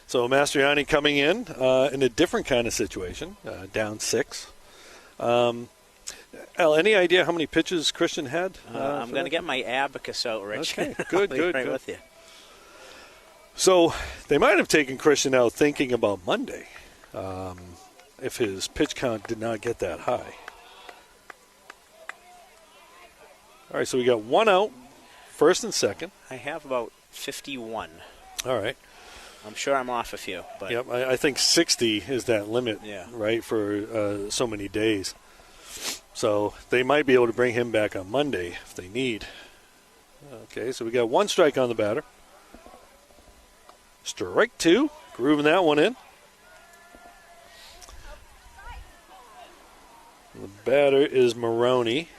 So Mastriani coming in a different kind of situation, down 6. Al, any idea how many pitches Christian had? I'm going to get my abacus out, Rich. Okay, good. With you. So they might have taken Christian out thinking about Monday, if his pitch count did not get that high. All right, so we got 1 out, 1st and 2nd. I have about 51. All right. I'm sure I'm off a few. But yep, I think 60 is that limit, right, for so many days. So they might be able to bring him back on Monday if they need. Okay, so we got 1 strike on the batter. Strike 2, grooving that one in. The batter is Maroney.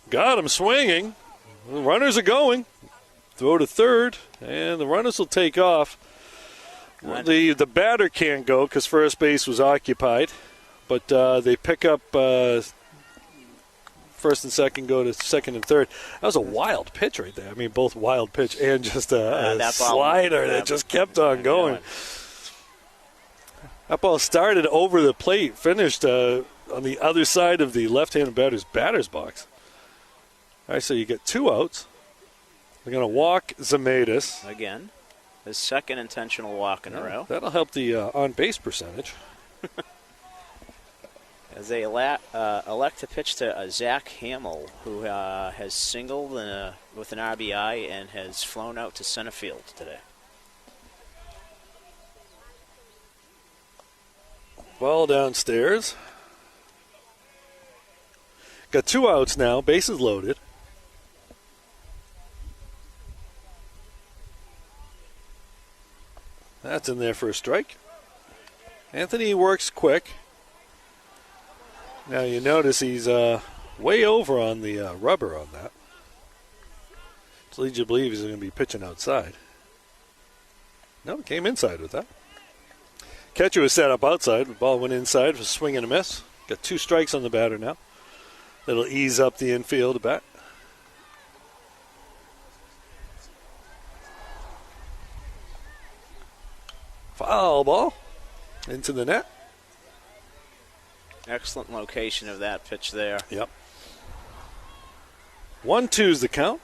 Got him swinging. The runners are going. Throw to third, and the runners will take off. The batter can't go because first base was occupied, but they pick up first and second, go to second and third. That was a wild pitch right there. I mean, both wild pitch and just a slider that just kept on going. That ball started over the plate, finished on the other side of the left-handed batter's box. All right, so you get 2 outs. They're going to walk Zemaitis. Again. His second intentional walk in a row. That'll help the on-base percentage. As they elect to pitch to Zach Hamill, who has singled with an RBI and has flown out to center field today. Ball downstairs. Got 2 outs now, bases loaded. That's in there for a strike. Anthony works quick. Now you notice he's way over on the rubber on that. Which leads you to believe he's going to be pitching outside. No, came inside with that. Catcher was set up outside. The ball went inside for a swing and a miss. Got 2 strikes on the batter now. That'll ease up the infield a bit. Foul ball into the net. Excellent location of that pitch there. Yep. 1-2's the count.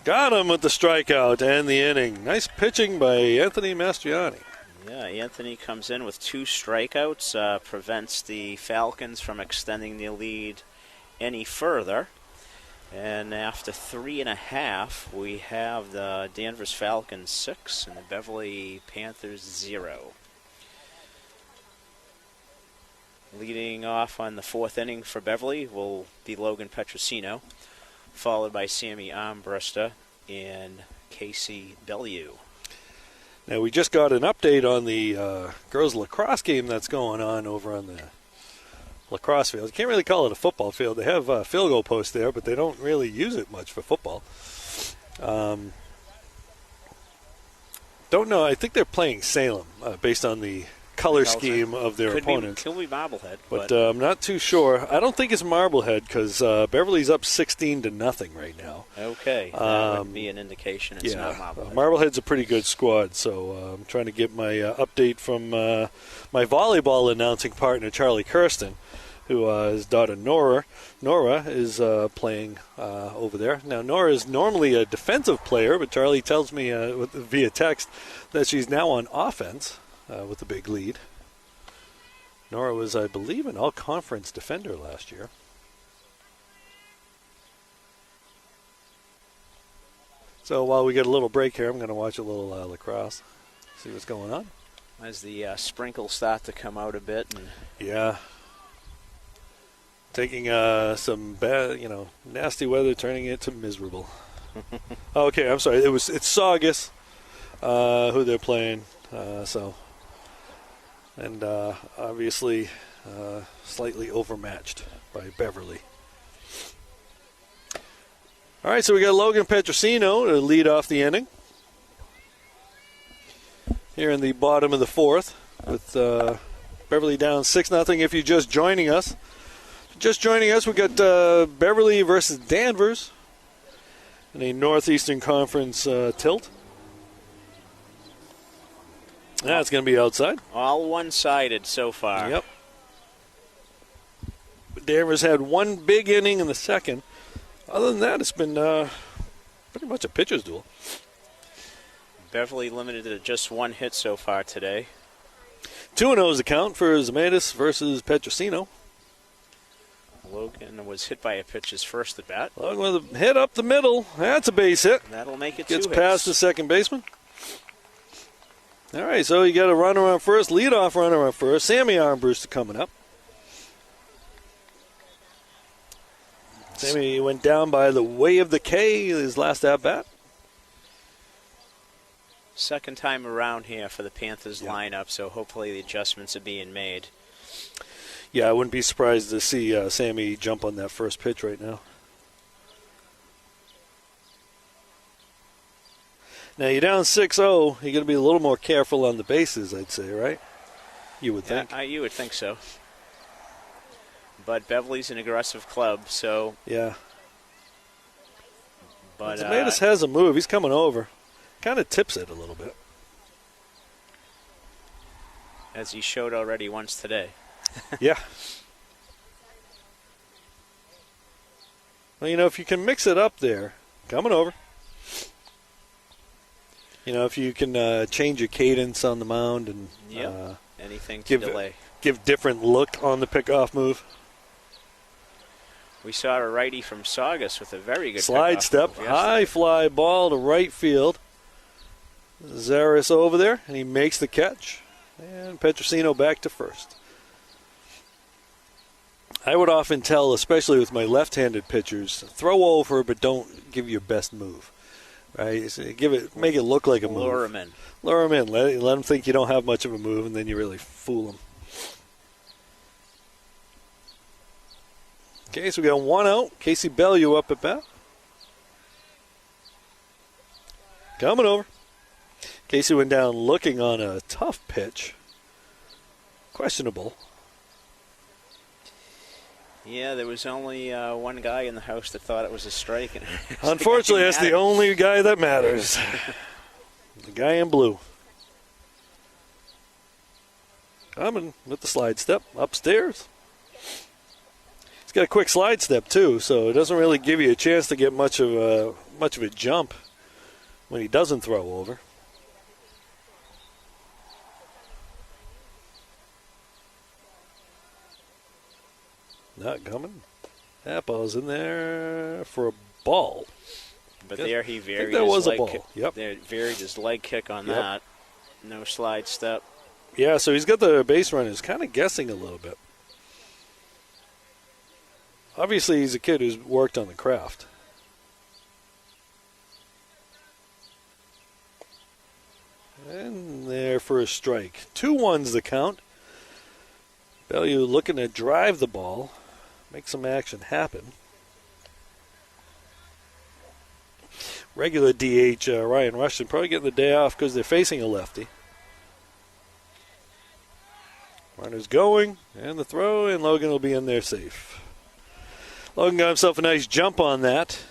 Got him with the strikeout and the inning. Nice pitching by Anthony Mastriani. Yeah, Anthony comes in with 2 strikeouts, prevents the Falcons from extending the lead any further. And after 3.5, we have the Danvers Falcons 6 and the Beverly Panthers 0. Leading off on the 4th inning for Beverly will be Logan Petrosino, followed by Sammy Armbruster and Casey Bellew. Now, we just got an update on the girls lacrosse game that's going on over on the lacrosse field. You can't really call it a football field. They have a field goal post there, but they don't really use it much for football. Don't know. I think they're playing Salem based on the color scheme of their opponents. Could be Marblehead. But I'm not too sure. I don't think it's Marblehead because Beverly's up 16-0 right now. Okay. That would be an indication it's not Marblehead. Marblehead's a pretty good squad, so I'm trying to get my update from my volleyball announcing partner, Charlie Kirsten, who his daughter Nora is playing over there. Now, Nora is normally a defensive player, but Charlie tells me via text that she's now on offense with a big lead. Nora was, I believe, an all-conference defender last year. So while we get a little break here, I'm going to watch a little lacrosse, see what's going on. As the sprinkles start to come out a bit. Yeah. Taking some bad, nasty weather, turning it to miserable. Okay, I'm sorry. It's Saugus who they're playing. And obviously slightly overmatched by Beverly. All right, so we got Logan Petrosino to lead off the inning here in the bottom of the 4th with Beverly down 6-0. If you're just joining us, we got Beverly versus Danvers in a Northeastern Conference tilt. That's going to be outside. All one-sided so far. Yep. Danvers had one big inning in the second. Other than that, it's been pretty much a pitcher's duel. Beverly limited to just 1 hit so far today. 2-0 is the count for Zemedis versus Petrosino. Logan was hit by a pitch his first at bat. Logan with a hit up the middle. That's a base hit. That'll make it Gets 2 past hits. the second baseman. All right, so you got a runner on first, leadoff runner on first. Sammy Armbruster coming up. Sammy went down by the way of the K his last at bat. Second time around here for the Panthers lineup, so hopefully the adjustments are being made. Yeah, I wouldn't be surprised to see Sammy jump on that first pitch right now. Now, you're down 6-0. You're going to be a little more careful on the bases, I'd say, right? You would think. You would think so. But Beverly's an aggressive club, so... Yeah. But Zemedis has a move. He's coming over. Kind of tips it a little bit. As he showed already once today. Yeah. Well, if you can mix it up there, coming over. If you can change your cadence on the mound and anything to delay. Give different look on the pickoff move. We saw a righty from Saugus with a very good slide step, high fly ball to right field. Zaris over there, and he makes the catch. And Petrosino back to first. I would often tell, especially with my left-handed pitchers, throw over but don't give your best move. Right? So make it look like a move. Lure him in. Lure him in. Let him think you don't have much of a move, and then you really fool him. Okay, so we got one out. Casey Bellew up at bat. Coming over. Casey went down looking on a tough pitch. Questionable. Yeah, there was only one guy in the house that thought it was a strike. And unfortunately, that's the only guy that matters. The guy in blue. Coming with the slide step upstairs. He's got a quick slide step too, so it doesn't really give you a chance to get much of a jump when he doesn't throw over. Not coming. That ball's in there for a ball. But there he varied. That was a ball. Yep. There varied his leg kick on that. No slide step. Yeah, so he's got the base runners kind of guessing a little bit. Obviously, he's a kid who's worked on the craft. And there for a strike. 2-1's the count. Bellew looking to drive the ball. Make some action happen. Regular DH Ryan Rushton probably getting the day off because they're facing a lefty. Runner's going, and the throw, and Logan will be in there safe. Logan got himself a nice jump on that.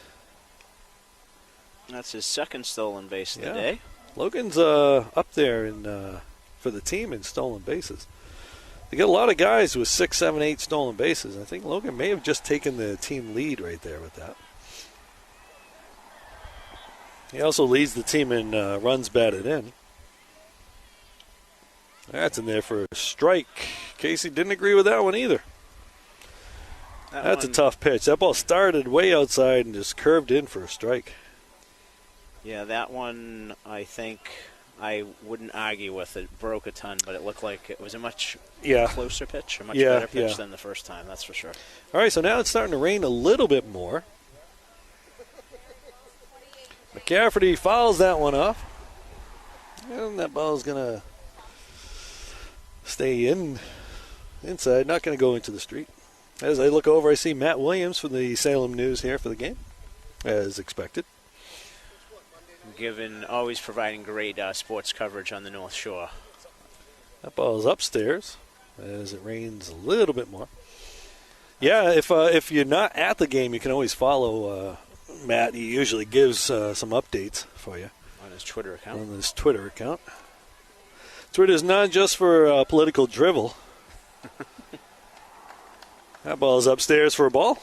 That's his second stolen base of the day. Logan's up there for the team in stolen bases. They got a lot of guys with 6, 7, 8 stolen bases. I think Logan may have just taken the team lead right there with that. He also leads the team in runs batted in. That's in there for a strike. Casey didn't agree with that one either. That's a tough pitch. That ball started way outside and just curved in for a strike. Yeah, that one I think I wouldn't argue with. It broke a ton, but it looked like it was a much closer pitch, a much better pitch than the first time, that's for sure. All right, so now it's starting to rain a little bit more. McCafferty fouls that one off. And that ball's going to stay inside, not going to go into the street. As I look over, I see Matt Williams from the Salem News here for the game, as expected. Always providing great sports coverage on the North Shore. That ball's upstairs as it rains a little bit more. Yeah, if you're not at the game, you can always follow Matt. He usually gives some updates for you. On his Twitter account. Twitter's not just for political drivel. That ball's upstairs for a ball.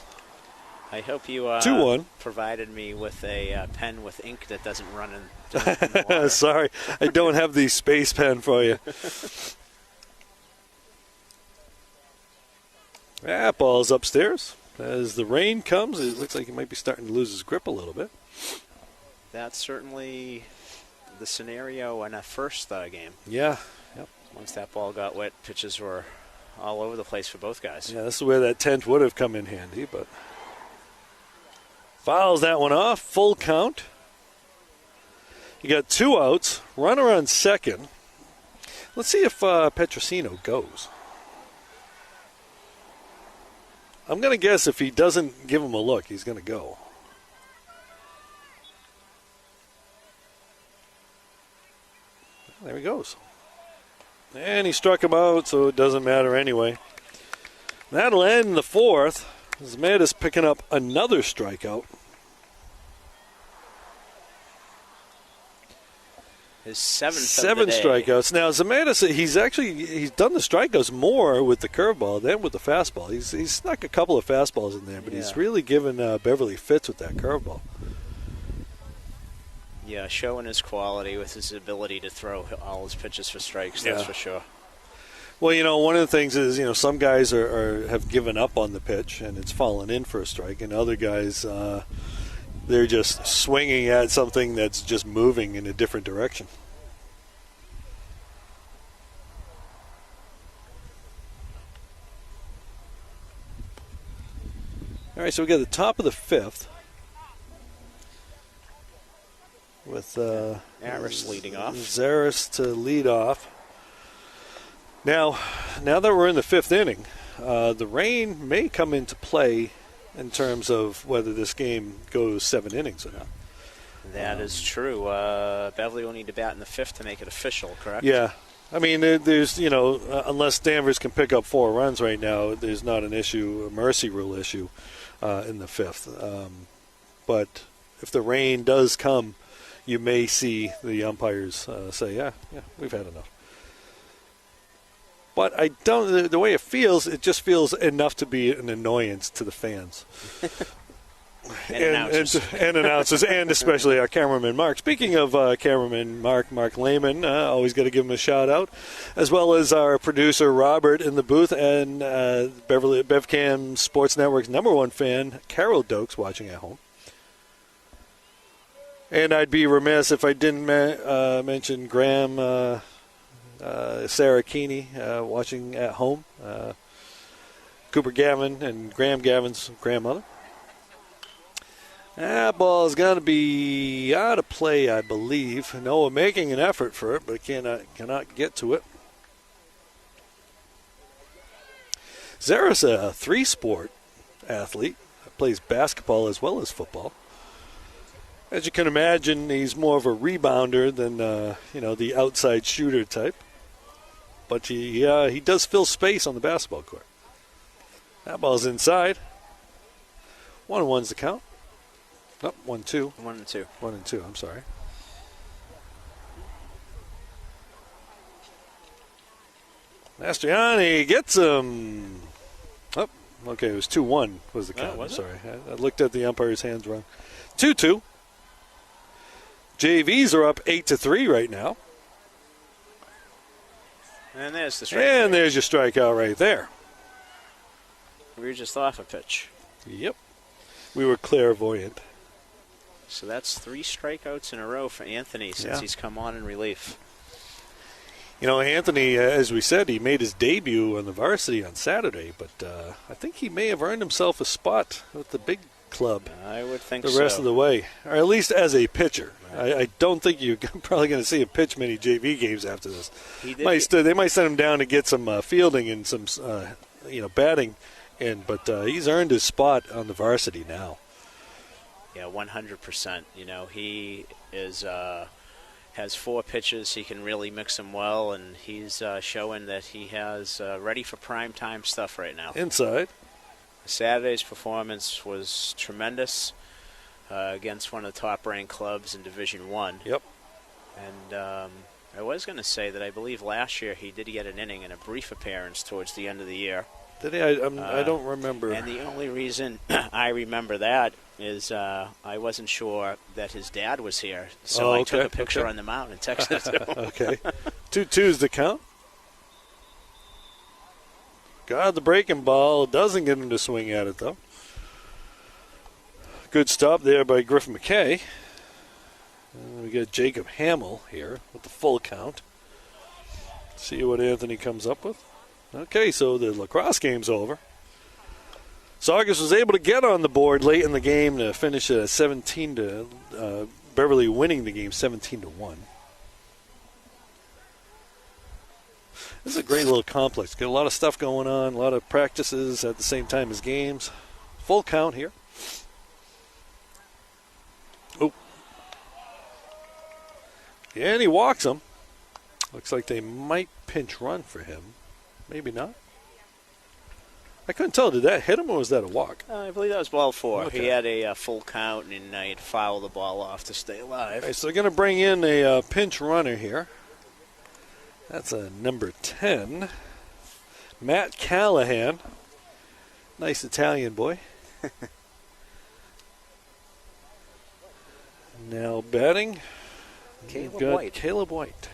I hope you 2-1. Provided me with a pen with ink that doesn't run in the water. Sorry, I don't have the space pen for you. That ball's upstairs. As the rain comes, it looks like he might be starting to lose his grip a little bit. That's certainly the scenario in a first game. Yeah. Yep. Once that ball got wet, pitches were all over the place for both guys. Yeah, this is where that tent would have come in handy, but fouls that one off. Full count. You got 2 outs. Runner on second. Let's see if Petrosino goes. I'm going to guess if he doesn't give him a look, he's going to go. There he goes. And he struck him out, so it doesn't matter anyway. That'll end the fourth. Zmatis picking up another strikeout. His seventh Seven of the day. strikeouts. Now, Zemaitis, he's done the strikeouts more with the curveball than with the fastball. He's snuck a couple of fastballs in there, but he's really given Beverly fits with that curveball. Yeah, showing his quality with his ability to throw all his pitches for strikes, that's for sure. Well, one of the things is, some guys have given up on the pitch and it's fallen in for a strike, and other guys, they're just swinging at something that's just moving in a different direction. All right, so we got the top of the fifth with Harris leading off. Zaris to lead off. Now that we're in the fifth inning, the rain may come into play in terms of whether this game goes 7 innings or not. That is true. Beverly will need to bat in the fifth to make it official, correct? Yeah. I mean, there's, unless Danvers can pick up 4 runs right now, there's not an issue, a mercy rule issue in the fifth. But if the rain does come, you may see the umpires say, yeah, we've had enough. But I don't. The way it just feels enough to be an annoyance to the fans. and announcers, and especially our cameraman Mark. Speaking of cameraman Mark Lehman, always got to give him a shout out, as well as our producer Robert in the booth, and Beverly BevCam Sports Network's #1 fan Carol Dokes watching at home. And I'd be remiss if I didn't mention Graham. Sarah Keeney watching at home. Cooper Gavin and Graham Gavin's grandmother. That ball's going to be out of play, I believe. Noah making an effort for it, but cannot get to it. Zaris, a 3-sport athlete, plays basketball as well as football. As you can imagine, he's more of a rebounder than the outside shooter type. But he does fill space on the basketball court. That ball's inside. 1-1's the count. Oh, 1-2. 1-2. 1-2. I'm sorry. Mastriani gets him. Oh, okay. It was 2-1 was the count. I'm sorry. I looked at the umpire's hands wrong. 2-2. JVs are up 8-3 right now. And there's the strikeout. And there's your strikeout right there. We were just off a pitch. Yep. We were clairvoyant. So that's 3 strikeouts in a row for Anthony since he's come on in relief. Anthony, as we said, he made his debut on the varsity on Saturday, but I think he may have earned himself a spot with the big club. I would think the rest of the way, or at least as a pitcher. Right. I don't think you're probably going to see him pitch many JV games after this. They might send him down to get some fielding and some batting in, but he's earned his spot on the varsity now. Yeah, 100%. He is has 4 pitches. He can really mix them well, and he's showing that he has ready for prime time stuff right now. Inside. Saturday's performance was tremendous against one of the top-ranked clubs in Division I. Yep. And I was going to say that I believe last year he did get an inning in a brief appearance towards the end of the year. Did he? I don't remember. And the only reason I remember that is I wasn't sure that his dad was here, so I took a picture on the mound and texted it to him. Okay. 2-2's the count. Got the breaking ball. Doesn't get him to swing at it, though. Good stop there by Griff McKay. And we got Jacob Hamill here with the full count. See what Anthony comes up with. Okay, so the lacrosse game's over. Saugus was able to get on the board late in the game to finish at 17 to Beverly winning the game 17-1. This is a great little complex. Got a lot of stuff going on, a lot of practices at the same time as games. Full count here. Oh. Yeah, and he walks him. Looks like they might pinch run for him. Maybe not. I couldn't tell. Did that hit him or was that a walk? I believe that was ball 4. Okay. He had a full count, and he had to foul the ball off to stay alive. Okay, so they're going to bring in a pinch runner here. That's a number 10. Matt Callahan. Nice Italian boy. Now batting. Caleb White.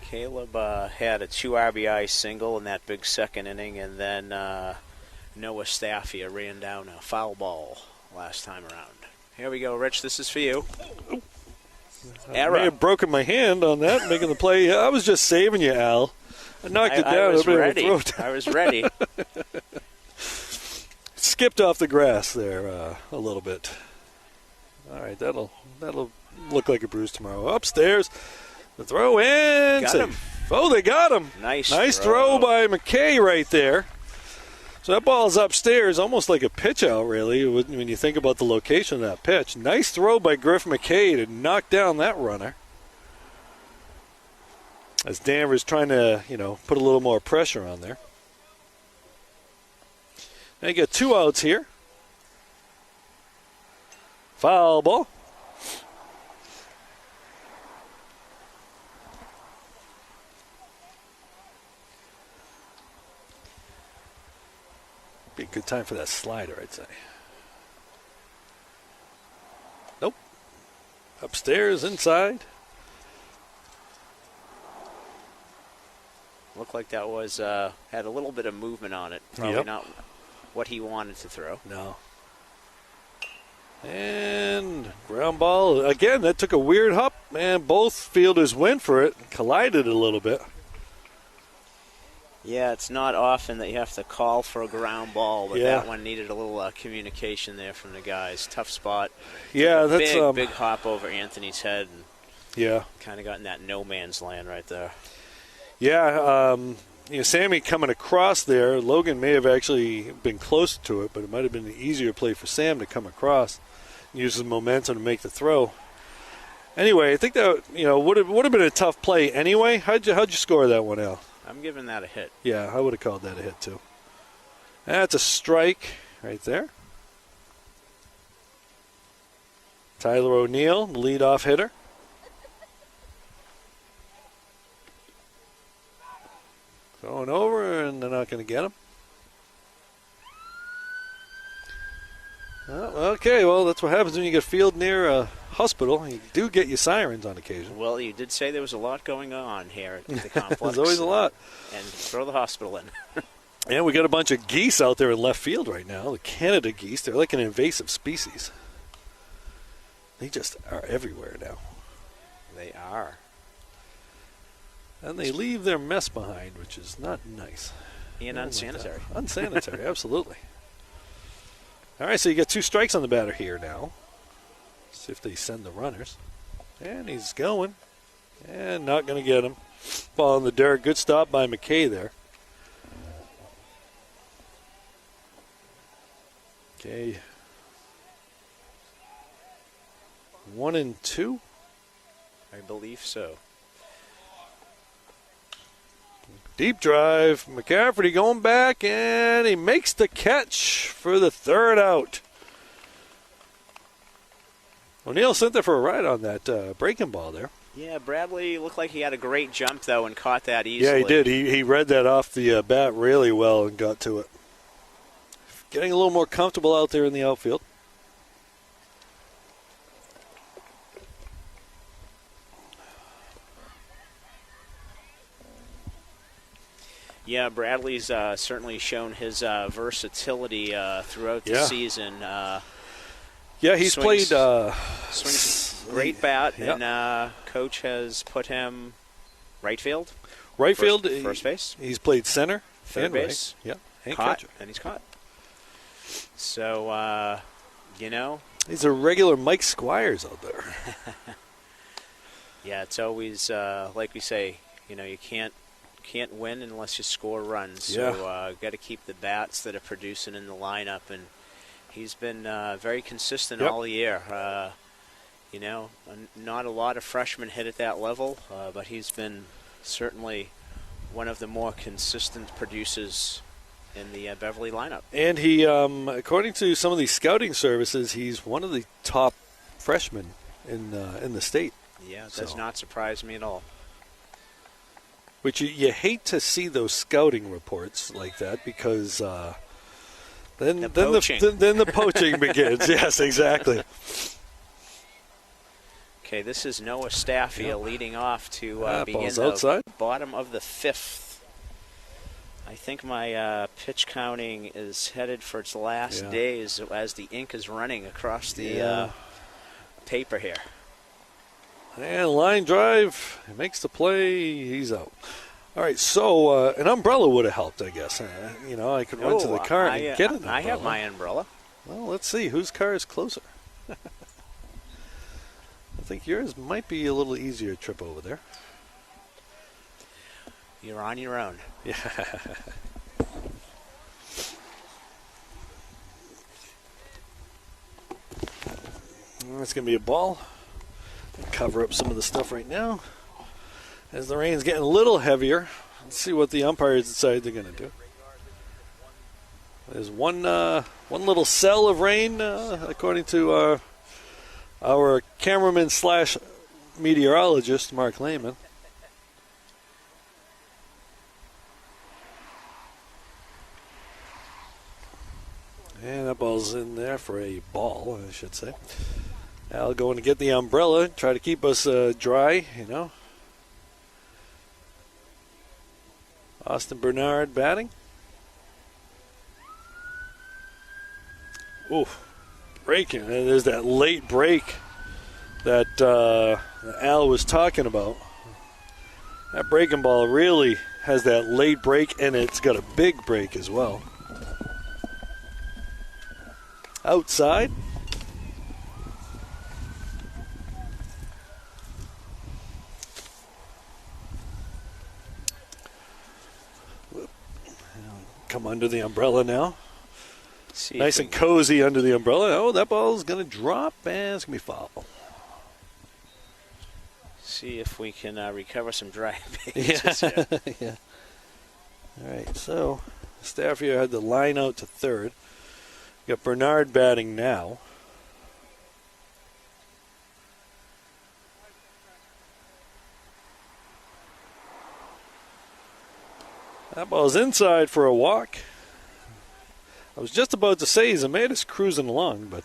Caleb had a 2 RBI single in that big second inning, and then Noah Staffia ran down a foul ball last time around. Here we go, Rich. This is for you. I may have broken my hand on that, making the play. I was just saving you, Al. I knocked it down. I was ready. I was ready. Skipped off the grass there a little bit. All right, that'll look like a bruise tomorrow. Upstairs, the throw in. Got him. Oh, they got him. Nice throw by McKay right there. So that ball's upstairs, almost like a pitch out, really, when you think about the location of that pitch. Nice throw by Griff McKay to knock down that runner. As Danvers trying to, put a little more pressure on there. Now you got 2 outs here. Foul ball. Be a good time for that slider, I'd say. Nope. Upstairs, inside. Looked like that was had a little bit of movement on it. Probably not what he wanted to throw. No. And ground ball. Again, that took a weird hop, and both fielders went for it. Collided a little bit. Yeah, it's not often that you have to call for a ground ball, but that one needed a little communication there from the guys. Tough spot. Yeah, that's big hop over Anthony's head. And kind of got in that no man's land right there. Yeah, Sammy coming across there. Logan may have actually been closer to it, but it might have been an easier play for Sam to come across, use his momentum to make the throw. Anyway, I think that would have been a tough play anyway. How'd you score that one, Al? I'm giving that a hit. Yeah, I would have called that a hit too. That's a strike right there. Tyler O'Neill, the leadoff hitter. Going over, and they're not going to get him. Okay, well, that's what happens when you get field near a hospital. You do get your sirens on occasion. Well, you did say there was a lot going on here at the complex. There's always a lot. And throw the hospital in. And we got a bunch of geese out there in left field right now. The Canada geese, they're like an invasive species. They just are everywhere now. They are. And they leave their mess behind, which is not nice. And unsanitary. Unsanitary, absolutely. All right, so you got 2 strikes on the batter here now. See if they send the runners. And he's going. And not going to get him. Ball in the dirt. Good stop by McKay there. Okay. 1-2. I believe so. Deep drive. McCafferty going back, and he makes the catch for the 3rd out. O'Neill sent there for a ride on that breaking ball there. Yeah, Bradley looked like he had a great jump, though, and caught that easily. Yeah, he did. He read that off the bat really well and got to it. Getting a little more comfortable out there in the outfield. Yeah, Bradley's certainly shown his versatility throughout the season. He's played. Swings great bat, and coach has put him right field. Right field. First base. He's played center. Third base. Right. Yeah, and caught, catcher. and he's caught. So, He's a regular Mike Squires out there. Yeah, it's always, like we say, you can't win unless you score runs. So got to keep the bats that are producing in the lineup, and he's been very consistent all year. Not a lot of freshmen hit at that level, but he's been certainly one of the more consistent producers in the Beverly lineup. And he, according to some of these scouting services, he's one of the top freshmen in the state. Yeah, it does not surprise me at all. Which you hate to see those scouting reports like that, because then the poaching begins. Yes, exactly. Okay, this is Noah Staffia leading off to begin outside. The bottom of the 5th. I think my pitch counting is headed for its last days as the ink is running across the paper here. And line drive, he makes the play, he's out. All right, so an umbrella would have helped, I guess. I could run to the car and get an umbrella. I have my umbrella. Well, let's see whose car is closer. I think yours might be a little easier trip over there. You're on your own. Yeah. It's going to be a ball. Cover up some of the stuff right now. As the rain's getting a little heavier, let's see what the umpires decide they're going to do. There's one little cell of rain, according to our cameraman / meteorologist, Mark Lehman. And that ball's in there for a ball, I should say. Al going to get the umbrella, try to keep us dry, Austin Bernard batting. Oof. Breaking. And there's that late break that Al was talking about. That breaking ball really has that late break, and it's got a big break as well. Outside. Come under the umbrella now. Nice and cozy under the umbrella. Oh, that ball's going to drop, and it's going to be foul. See if we can recover some dry bases here. Yeah. All right, so Stafford had the line out to third. Got Bernard batting now. That ball's inside for a walk. I was just about to say Zemaitis cruising along, but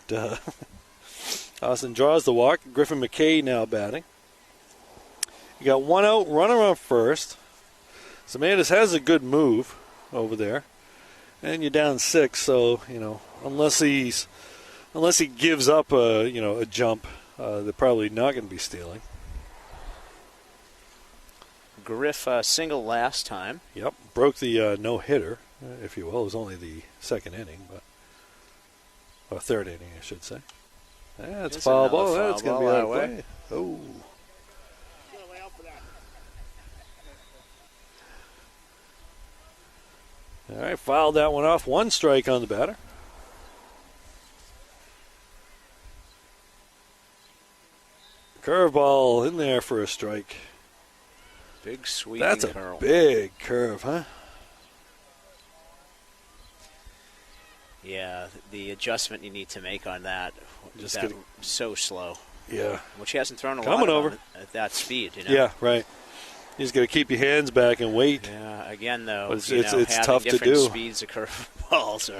Austin draws the walk. Griffin McKay now batting. You got one out, runner on first. Zemaitis has a good move over there. And you're down 6, so, unless he gives up a jump, they're probably not going to be stealing. Griff single last time. Yep, broke the no-hitter, if you will. It was only the second inning, or third inning, I should say. That's a foul ball. That's going to be out of play. Oh. All right, fouled that one off. 1 strike on the batter. Curveball in there for a strike. Big sweeping That's a curl. Big curve, huh? Yeah, the adjustment you need to make on that. Just getting so slow. Yeah. Which he hasn't thrown a Coming lot over at that speed, Yeah, right. You just got to keep your hands back and wait. Yeah, again, though, it's having tough to do. Speeds of curveballs.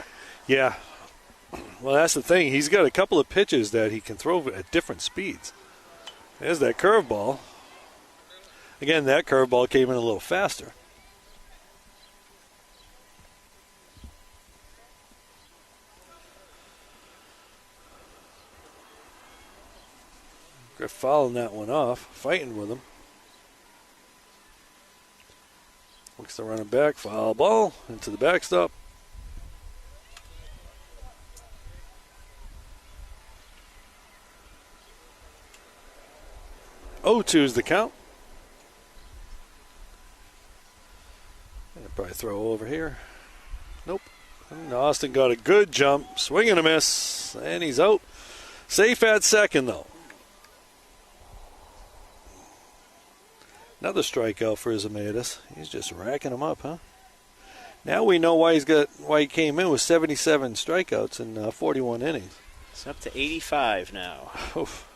Yeah. Well, that's the thing. He's got a couple of pitches that he can throw at different speeds. There's that curveball. Again, that curveball came in a little faster. Griff fouling that one off, fighting with him. Looks to run it back, foul ball into the backstop. 0-2 is the count. I'll probably throw over here. Nope. And Austin got a good jump, swing and a miss, and he's out. Safe at second, though. Another strikeout for Zemaitis. He's just racking them up, huh? Now we know why he came in with 77 strikeouts in 41 innings. It's up to 85 now. Oof.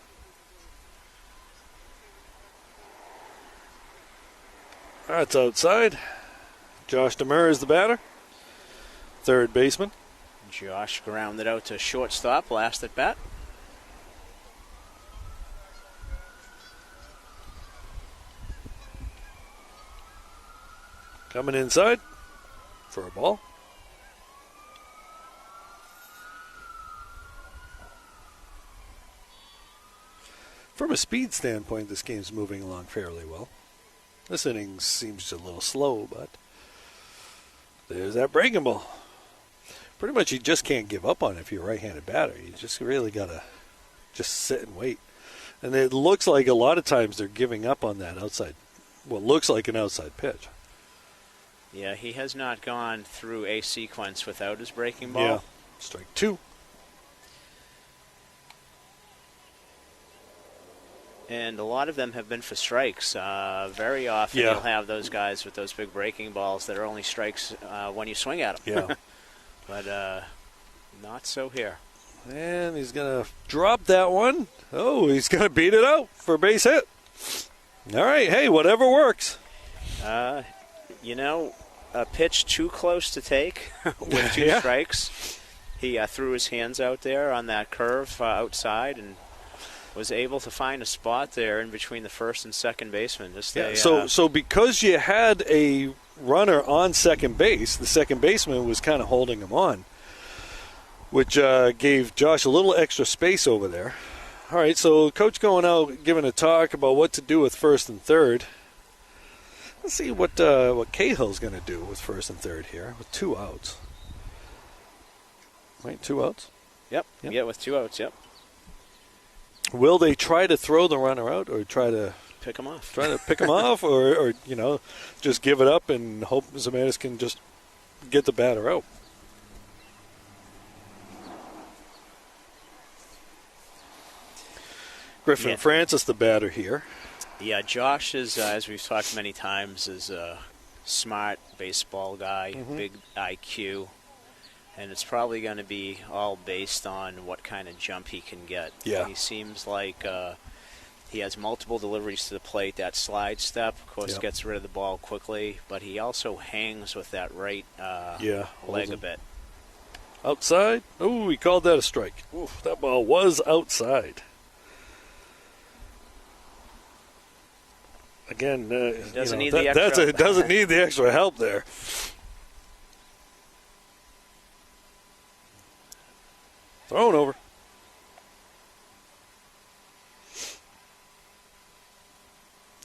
That's outside. Josh Demers is the batter. Third baseman. Josh grounded out to shortstop, last at bat. Coming inside for a ball. From a speed standpoint, this game's moving along fairly well. This inning seems a little slow, but there's that breaking ball. Pretty much you just can't give up on it if you're a right-handed batter. You just really got to just sit and wait. And it looks like a lot of times they're giving up on that outside, what looks like an outside pitch. Yeah, he has not gone through a sequence without his breaking ball. Yeah, strike two. And a lot of them have been for strikes. Very often you'll have those guys with those big breaking balls that are only strikes when you swing at them. Yeah. But not so here. And he's going to drop that one. Oh, he's going to beat it out for a base hit. All right, hey, whatever works. A pitch too close to take with two strikes. He threw his hands out there on that curve outside and was able to find a spot there in between the first and second baseman. So because you had a runner on second base, the second baseman was kind of holding him on, which gave Josh a little extra space over there. All right, so coach going out giving a talk about what to do with first and third. Let's see what Cahill's going to do with first and third here with two outs. Right, two outs? Yep. Yeah, with two outs, yep. Will they try to throw the runner out or try to pick him off? Try to pick him off or just give it up and hope Zemaitis can just get the batter out? Griffin Francis, the batter here. Yeah, Josh is, as we've talked many times, is a smart baseball guy, big IQ. And it's probably going to be all based on what kind of jump he can get. Yeah. He seems like he has multiple deliveries to the plate. That slide step, of course, gets rid of the ball quickly. But he also hangs with that right leg a bit. Outside? Oh, he called that a strike. Oof, that ball was outside. Again, he doesn't need the extra. Doesn't need the extra help there. Thrown over.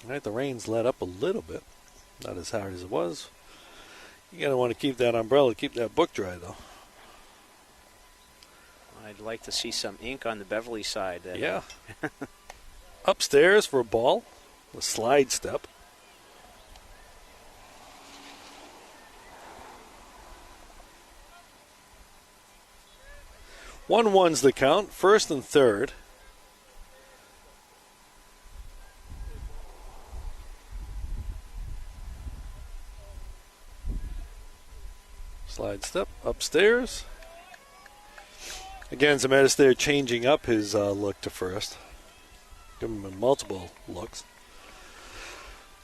All right, the rain's let up a little bit. Not as hard as it was. You're going to want to keep that umbrella, keep that book dry, though. I'd like to see some ink on the Beverly side. Yeah. Upstairs for a ball. The slide step. One's the count. First and third. Slide step upstairs. Again, Zemaitis there changing up his look to first. Give him multiple looks.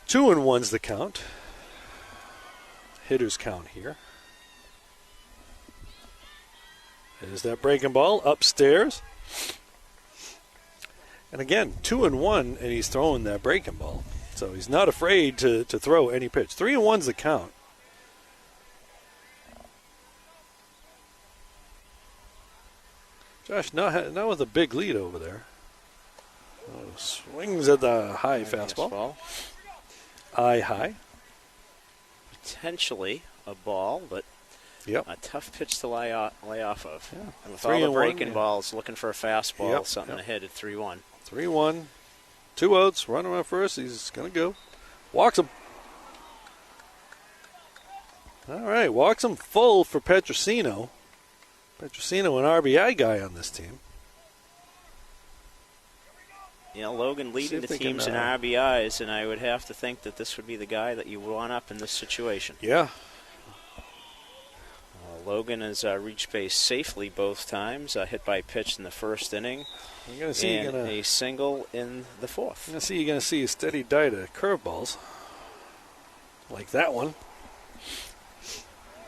2-1's the count. Hitter's count here. There's that breaking ball upstairs. And again, 2-1, and he's throwing that breaking ball. So he's not afraid to throw any pitch. 3-1's the count. Josh, not with a big lead over there. Swings at the high fastball. Eye high. Potentially a ball, but a tough pitch to lay off of. Yeah. And with all the breaking balls, looking for a fastball, something to hit at 3-1. 3-1. 2 outs, runner on first. He's going to go. Walks him. All right, walks him full for Petrosino. Petrosino, an RBI guy on this team. Logan leading the teams in RBIs, and I would have to think that this would be the guy that you want up in this situation. Yeah. Logan has reached base safely both times, hit by pitch in the first inning, and a single in the fourth. You're going to see a steady diet of curveballs, like that one.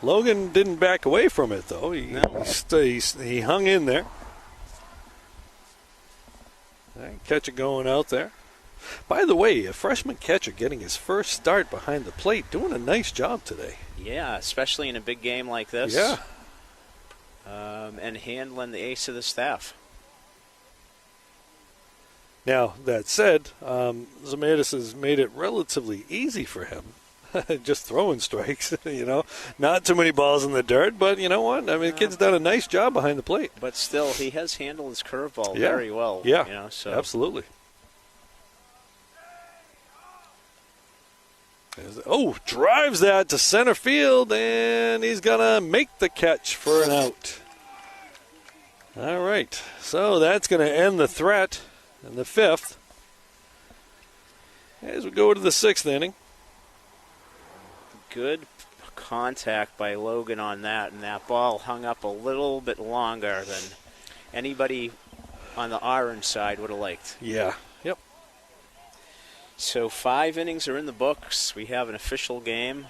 Logan didn't back away from it, though. He hung in there. Catcher going out there. By the way, a freshman catcher getting his first start behind the plate, doing a nice job today. Yeah, especially in a big game like this. Yeah. And handling the ace of the staff. Now, that said, Zemaitis has made it relatively easy for him. Just throwing strikes, Not too many balls in the dirt, but you know what? I mean, the kid's done a nice job behind the plate. But still, he has handled his curveball very well. Yeah, absolutely. Drives that to center field, and he's going to make the catch for an out. All right, so that's going to end the threat in the fifth. As we go to the sixth inning. Good contact by Logan on that, and that ball hung up a little bit longer than anybody on the orange side would have liked. Yeah, yep. So 5 innings are in the books. We have an official game,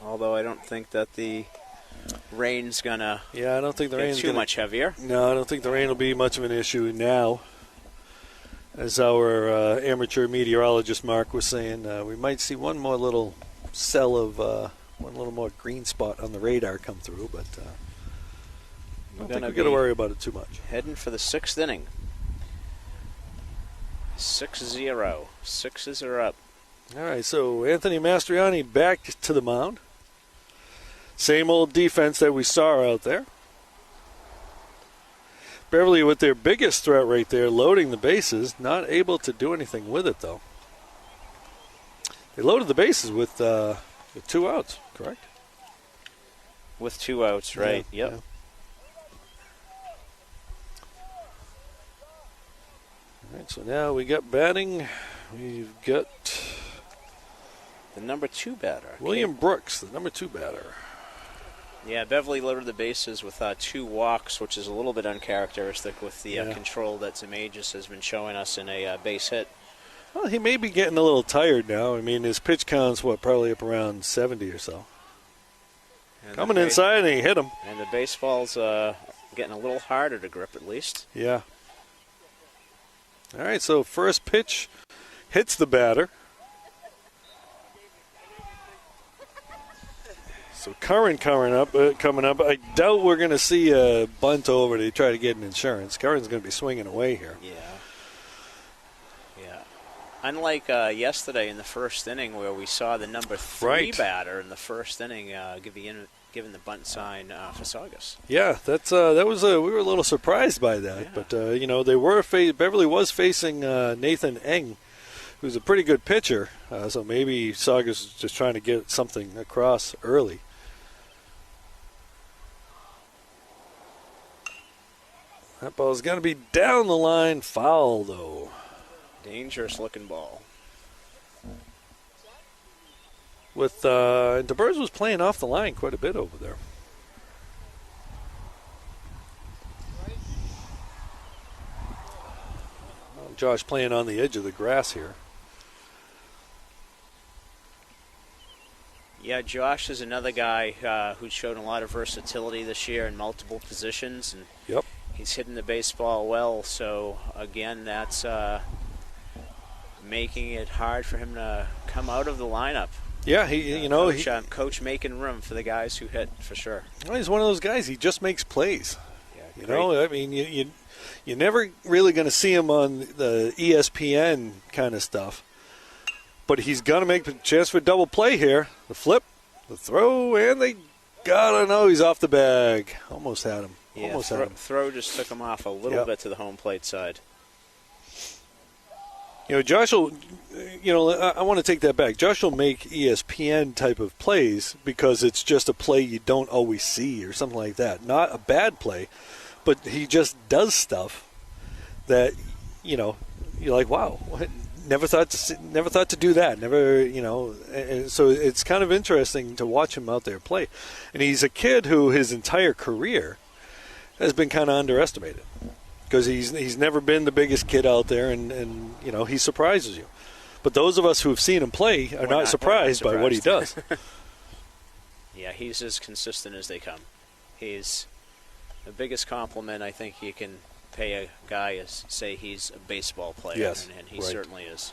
although I don't think that the rain's going to I don't think the rain's too much heavier. No, I don't think the rain will be much of an issue now. As our amateur meteorologist Mark was saying, we might see one more little cell of one little more green spot on the radar come through, but I don't think we're going to worry about it too much. Heading for the 6th inning. 6-0. Sixes are up. All right, so Anthony Mastriani back to the mound. Same old defense that we saw out there. Beverly with their biggest threat right there, loading the bases, not able to do anything with it, though. They loaded the bases with 2 outs, correct? With 2 outs, right. Yeah, yep. Yeah. All right, so now we got batting. We've got the number 2 batter. William Brooks, the number 2 batter. Yeah, Beverly loaded the bases with 2 walks, which is a little bit uncharacteristic with the control that Zemaitis has been showing us in a base hit. Well, he may be getting a little tired now. I mean, his pitch count's, probably up around 70 or so. And coming inside, and he hit him. And the baseball's getting a little harder to grip, at least. Yeah. All right, so first pitch hits the batter. So Curran coming up. I doubt we're going to see a bunt over to try to get an insurance. Curran's going to be swinging away here. Yeah. Unlike yesterday in the first inning where we saw the number 3 batter in the first inning giving the bunt sign for Saugus. Yeah, that was we were a little surprised by that. Yeah. But they were Beverly was facing Nathan Eng, who's a pretty good pitcher. So maybe Saugus is just trying to get something across early. That ball's going to be down the line, foul though. Dangerous looking ball. With Danvers was playing off the line quite a bit over there. Josh playing on the edge of the grass here. Yeah, Josh is another guy who's shown a lot of versatility this year in multiple positions, and he's hitting the baseball well. So again, that's making it hard for him to come out of the lineup. Yeah, Coach making room for the guys who hit for sure. Well, he's one of those guys. He just makes plays. Yeah, I mean, you're never really going to see him on the ESPN kind of stuff. But he's going to make a chance for a double play here. The flip, the throw, and they gotta know he's off the bag. Almost had him. Yeah, throw just took him off a little bit to the home plate side. Josh will, I want to take that back. Josh will make ESPN type of plays because it's just a play you don't always see or something like that. Not a bad play, but he just does stuff that, you're like, wow, never thought to do that. Never, and so it's kind of interesting to watch him out there play. And he's a kid who his entire career has been kind of underestimated because he's never been the biggest kid out there, and he surprises you. But those of us who have seen him play are not surprised by what he does. Yeah, he's as consistent as they come. He's the biggest compliment I think you can pay a guy is say he's a baseball player. Yes, and he certainly is.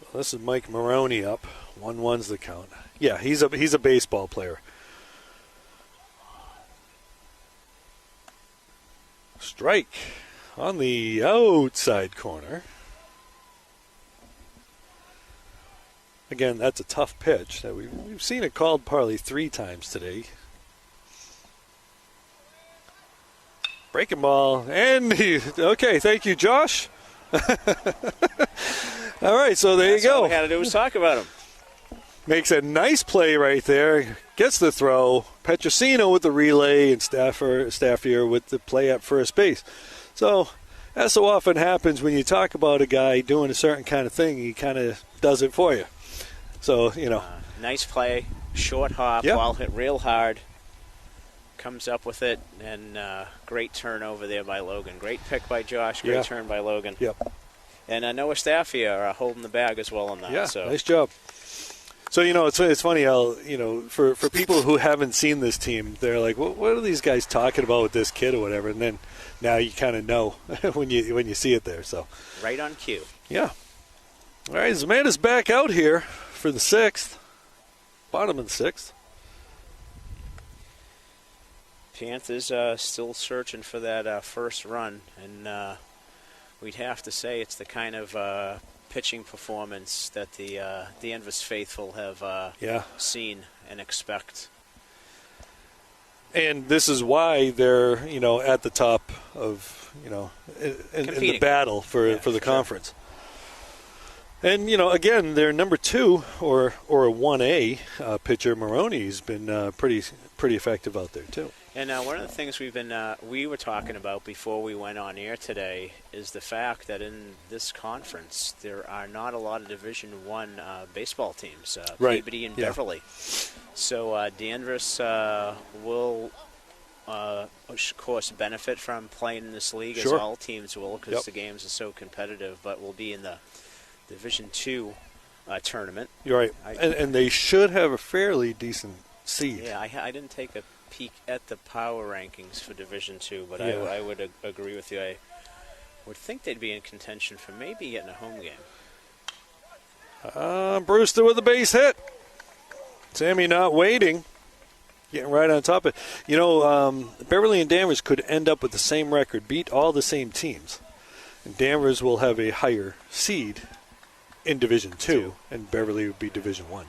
Well, this is Mike Maroney up. 1-1's the count. Yeah, he's a baseball player. Strike on the outside corner. Again, that's a tough pitch. That we've seen it called probably 3 times today. Breaking ball, and okay, thank you, Josh. All right, so there you go. All we had to do was talk about him. Makes a nice play right there. Gets the throw. Petrosino with the relay, and Staffier with the play at first base. So, as so often happens when you talk about a guy doing a certain kind of thing, he kind of does it for you. So, nice play, short hop, ball hit real hard. Comes up with it, and great turnover there by Logan. Great pick by Josh, great turn by Logan. Yep. And Noah Staffier holding the bag as well on that. Yeah, so. Nice job. So, it's funny how, for people who haven't seen this team, they're like, what are these guys talking about with this kid or whatever? And then now you kind of know when you see it there. So right on cue. Yeah. All right, Zamanda's back out here for the 6th. Bottom of the 6th. Panthers still searching for that first run, and we'd have to say it's the kind of pitching performance that the Danvers faithful have seen and expect. And this is why they're at the top of in the battle for the conference. And again, their number 2 or a 1A pitcher Maroney's been pretty effective out there too. And one of the things we were talking about before we went on air today is the fact that in this conference there are not a lot of Division I baseball teams, right. Peabody and Beverly. So Danvers will, of course, benefit from playing in this league, as all teams will, because the games are so competitive, but will be in the Division II tournament. You're right. And they should have a fairly decent seed. Yeah, I didn't take a peek at the power rankings for Division II, but I would agree with you. I would think they'd be in contention for maybe getting a home game. Brewster with a base hit. Sammy not waiting. Getting right on top of it. Beverly and Danvers could end up with the same record, beat all the same teams. And Danvers will have a higher seed in Division II, and Beverly would be Division I.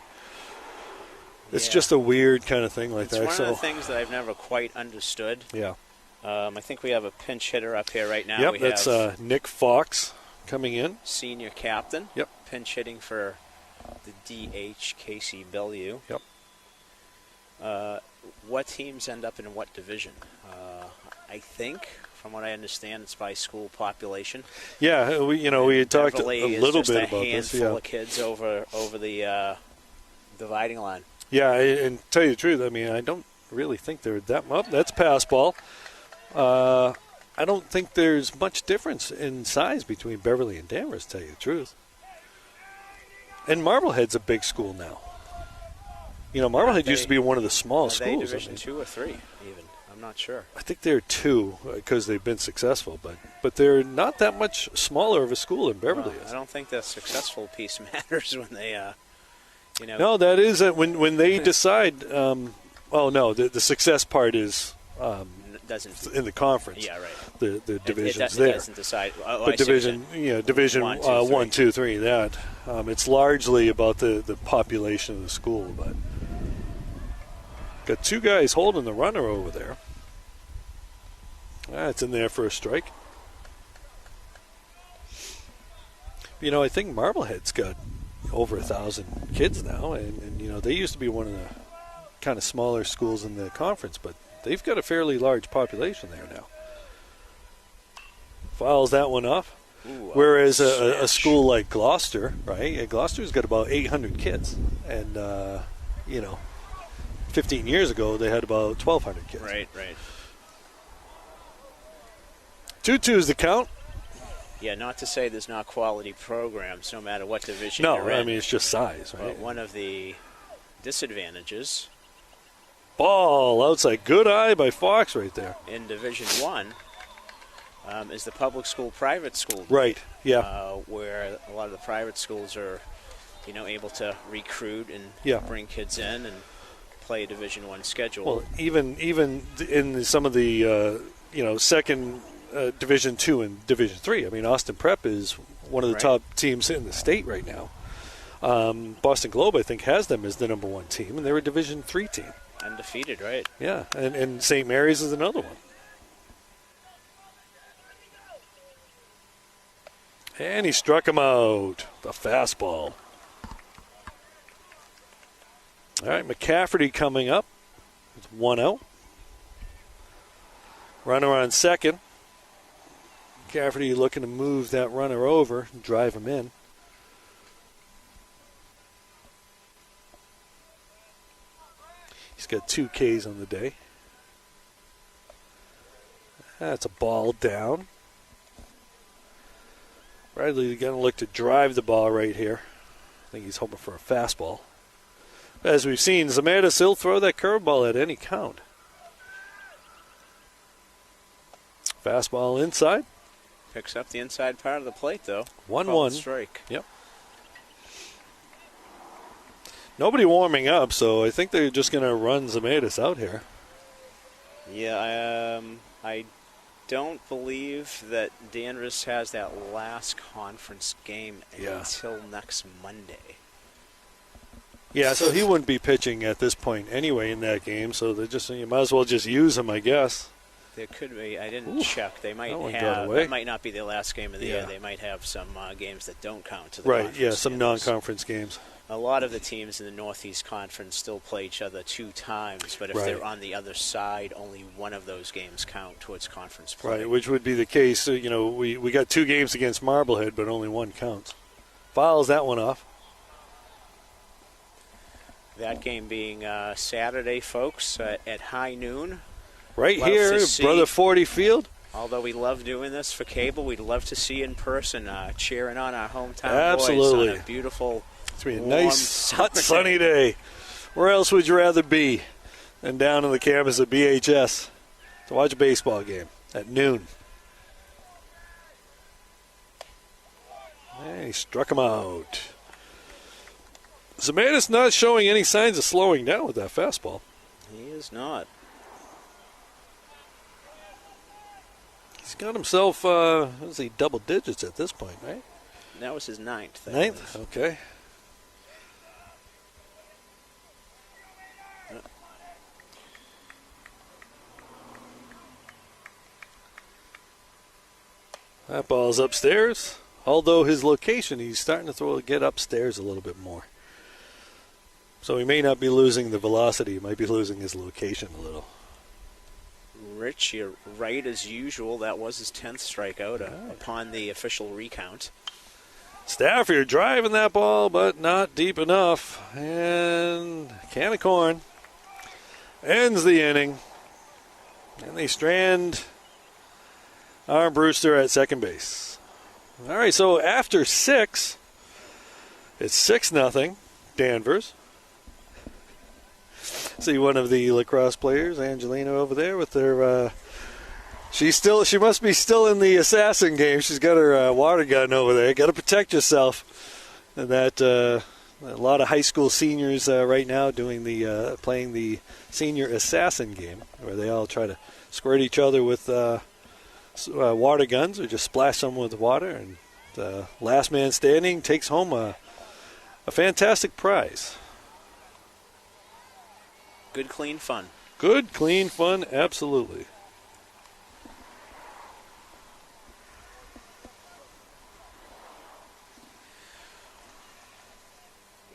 It's just a weird kind of thing like that. It's one of the things that I've never quite understood. Yeah. I think we have a pinch hitter up here right now. Yep, that's Nick Fox coming in. Senior captain. Yep. Pinch hitting for the DH, Casey Bellew. Yep. What teams end up in what division? I think, from what I understand, it's by school population. Yeah, we had talked a little bit about this. A handful of kids over the dividing line. Yeah, and tell you the truth, I mean, I don't really think they're that much. That's pass ball. I don't think there's much difference in size between Beverly and Danvers, to tell you the truth. And Marblehead's a big school now. Marblehead used to be one of the small schools. Are they Division 2 or 3 even? I'm not sure. I think they're 2 because they've been successful, but they're not that much smaller of a school than Beverly is. I don't think the successful piece matters when they No, that is when they decide. The success part is in the conference. Yeah, right. The divisions there. It doesn't decide. But division 1, 2, 3. That it's largely about the population of the school. But got 2 guys holding the runner over there. It's in there for a strike. I think Marblehead's got over 1,000 kids now, and they used to be one of the kind of smaller schools in the conference, but they've got a fairly large population there now. Fouls that one off. Whereas a school like Gloucester, right? Gloucester's got about 800 kids. And, 15 years ago, they had about 1,200 kids. Right. 2-2 is the count. Yeah, not to say there's not quality programs, no matter what division you're in. I mean, it's just size, right? But one of the disadvantages... Ball outside. Good eye by Fox right there. In Division 1 is the public school, private school. Right, yeah. Where a lot of the private schools are, able to recruit and bring kids in and play a Division 1 schedule. Well, even in some of the, second Division 2 and Division 3. I mean, Austin Prep is one of the top teams in the state right now. Boston Globe, I think, has them as the number 1 team, and they're a Division 3 team. Undefeated, right? Yeah, and St. Mary's is another one. And he struck him out. The fastball. All right, McCafferty coming up with 1 out. Runner on second. McCafferty looking to move that runner over and drive him in. He's got 2 Ks on the day. That's a ball down. Bradley going to look to drive the ball right here. I think he's hoping for a fastball. As we've seen, Zamatis, he'll throw that curveball at any count. Fastball inside. Picks up the inside part of the plate, though. 1-1. Strike. Yep. Nobody warming up, so I think they're just going to run Zamatis out here. Yeah, I don't believe that Danvers has that last conference game until next Monday. Yeah, so he wouldn't be pitching at this point anyway in that game, so you might as well just use him, I guess. There could be. I didn't check. They might have. That might not be their last game of the year. They might have some games that don't count to the right. conference. Yeah, some non-conference games. A lot of the teams in the Northeast Conference still play each other 2 times, but if they're on the other side, only one of those games count towards conference play. Right, which would be the case. We got 2 games against Marblehead, but only 1 counts. Fouls that one off. That game being Saturday, folks, at high noon. Right here, Brother 40 Field. Although we love doing this for cable, we'd love to see in person, cheering on our hometown Absolutely. boys on a beautiful, it's going to be a nice, hot, sunny day. Where else would you rather be than down on the campus at BHS to watch a baseball game at noon? And he struck him out. Zamatis not showing any signs of slowing down with that fastball. He is not. He's got himself, double digits at this point, right? That was his 9th. Ninth? Okay. That ball's upstairs. Although his location, he's starting to get upstairs a little bit more. So he may not be losing the velocity. He might be losing his location a little. Rich, you're right as usual. That was his 10th strikeout upon the official recount. Stafford driving that ball, but not deep enough. And can of corn ends the inning. And they strand Armbruster at second base. All right, so after 6, it's 6-0, Danvers. See one of the lacrosse players, Angelina, over there with her. She must be still in the assassin game. She's got her water gun over there. Got to protect yourself. And that a lot of high school seniors right now playing the senior assassin game, where they all try to squirt each other with water guns or just splash someone with water, and the last man standing takes home a fantastic prize. Good, clean fun. Good, clean fun, absolutely.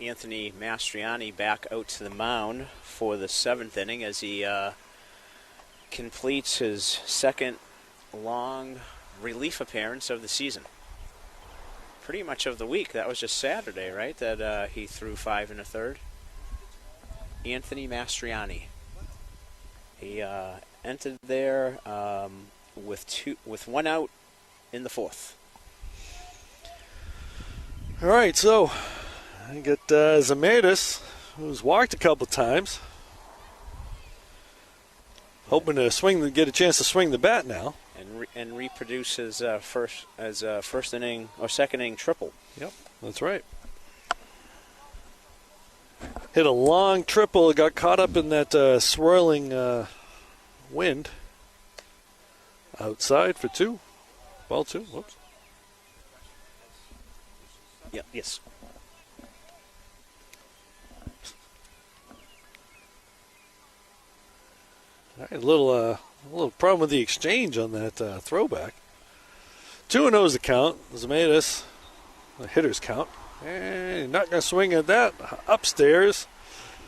Anthony Mastriani back out to the mound for the 7th inning as he completes his second long relief appearance of the season. pretty much of the week. That was just Saturday, right? That he threw 5 1/3. Anthony Mastriani. He entered there with 1 out in the 4th. All right, so I get Zemaitis, who's walked a couple times, hoping to get a chance to swing the bat now, and reproduce his first inning or second inning triple. Yep, that's right. Hit a long triple, got caught up in that swirling wind. Outside for 2. Ball 2. Whoops. Yeah. Yes. All right, a little problem with the exchange on that throwback. 2-0 is the count. Zemaitis, the hitter's count. And not going to swing at that. Upstairs.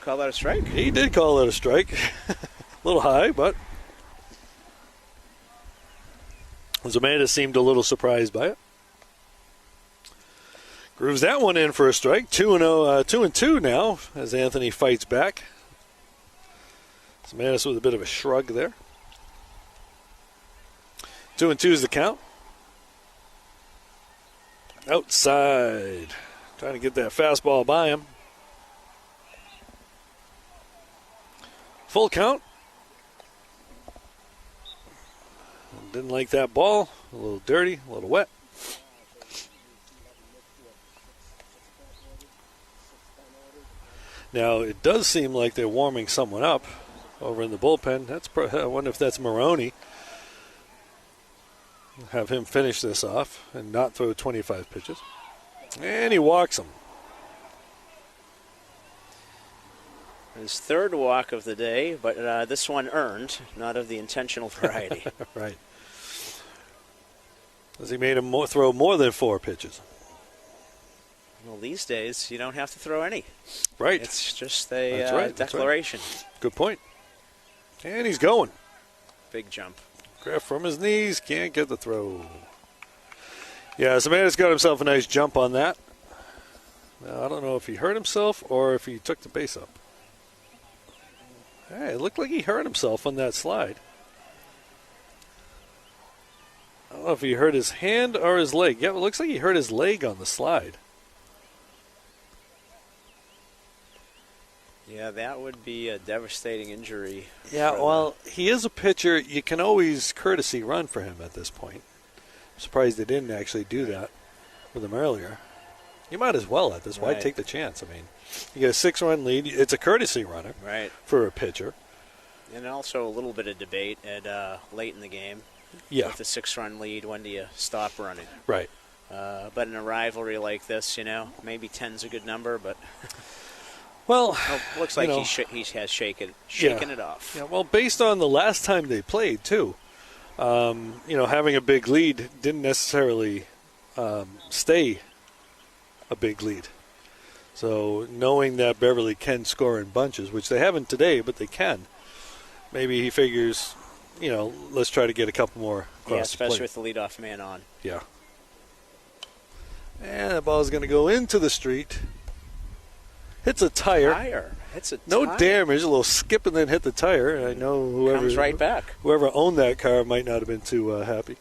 Call that a strike? He did call it a strike. A little high, but Zemaitis seemed a little surprised by it. Grooves that one in for a strike. 2-0, 2-2 now as Anthony fights back. Zemaitis with a bit of a shrug there. 2-2 is the count. Outside. Trying to get that fastball by him. Full count. Didn't like that ball. A little dirty, a little wet. Now, it does seem like they're warming someone up over in the bullpen. I wonder if that's Maroney. Have him finish this off and not throw 25 pitches. And he walks him. His 3rd walk of the day, but this one earned, not of the intentional variety. Right. As he made him throw more than 4 pitches. Well, these days, you don't have to throw any. Right. It's just a declaration. Right. Good point. And he's going. Big jump. Grab from his knees, can't get the throw. Yeah, Zemaitis got himself a nice jump on that. Now, I don't know if he hurt himself or if he took the base up. Hey, it looked like he hurt himself on that slide. I don't know if he hurt his hand or his leg. Yeah, it looks like he hurt his leg on the slide. Yeah, that would be a devastating injury. Yeah, well, he is a pitcher. You can always courtesy run for him at this point. I'm surprised they didn't actually do that with him earlier. You might as well at this. Why take the chance? I mean, you get a 6-run lead. It's a courtesy runner for a pitcher. And also a little bit of debate at late in the game. Yeah. With the 6-run lead, when do you stop running? Right. But in a rivalry like this, maybe 10's a good number, but well, looks like he has shaken it off. Yeah. Well, based on the last time they played too, having a big lead didn't necessarily stay a big lead. So knowing that Beverly can score in bunches, which they haven't today, but they can, maybe he figures, let's try to get a couple more across. Yeah, especially with the leadoff man on. Yeah. And the ball's going to go into the street. Hits a tire. No damage. A little skip and then hit the tire. I know whoever comes right back. Whoever owned that car might not have been too happy.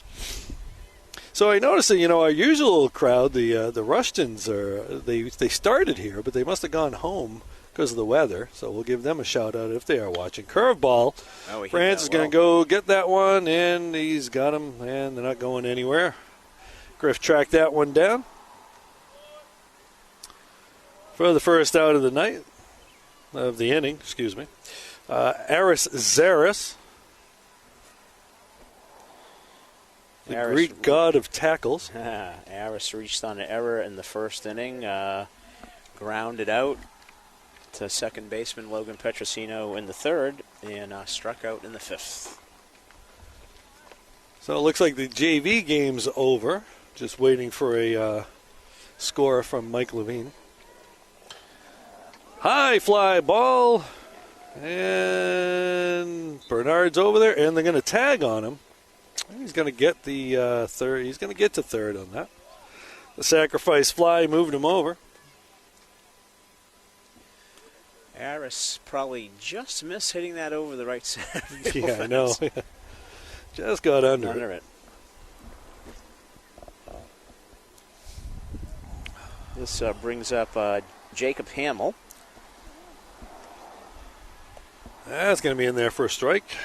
So I noticed that our usual crowd, the Rushtons, they started here, but they must have gone home because of the weather. So we'll give them a shout out if they are watching. Curveball. France is going to go get that one, and he's got him, and they're not going anywhere. Griff tracked that one down. For the first out of the inning, Aris Zaris, the Greek god of tackles. Aris reached on an error in the first inning, grounded out to second baseman Logan Petrosino in the 3rd, and struck out in the 5th. So it looks like the JV game's over. Just waiting for a score from Mike Levine. High fly ball, and Bernard's over there, and they're going to tag on him. He's going to get the third. He's going to get to third on that. The sacrifice fly moved him over. Harris probably just missed hitting that over the right side. Yeah, I know. Just got under it. This brings up Jacob Hamill. That's going to be in there for a strike.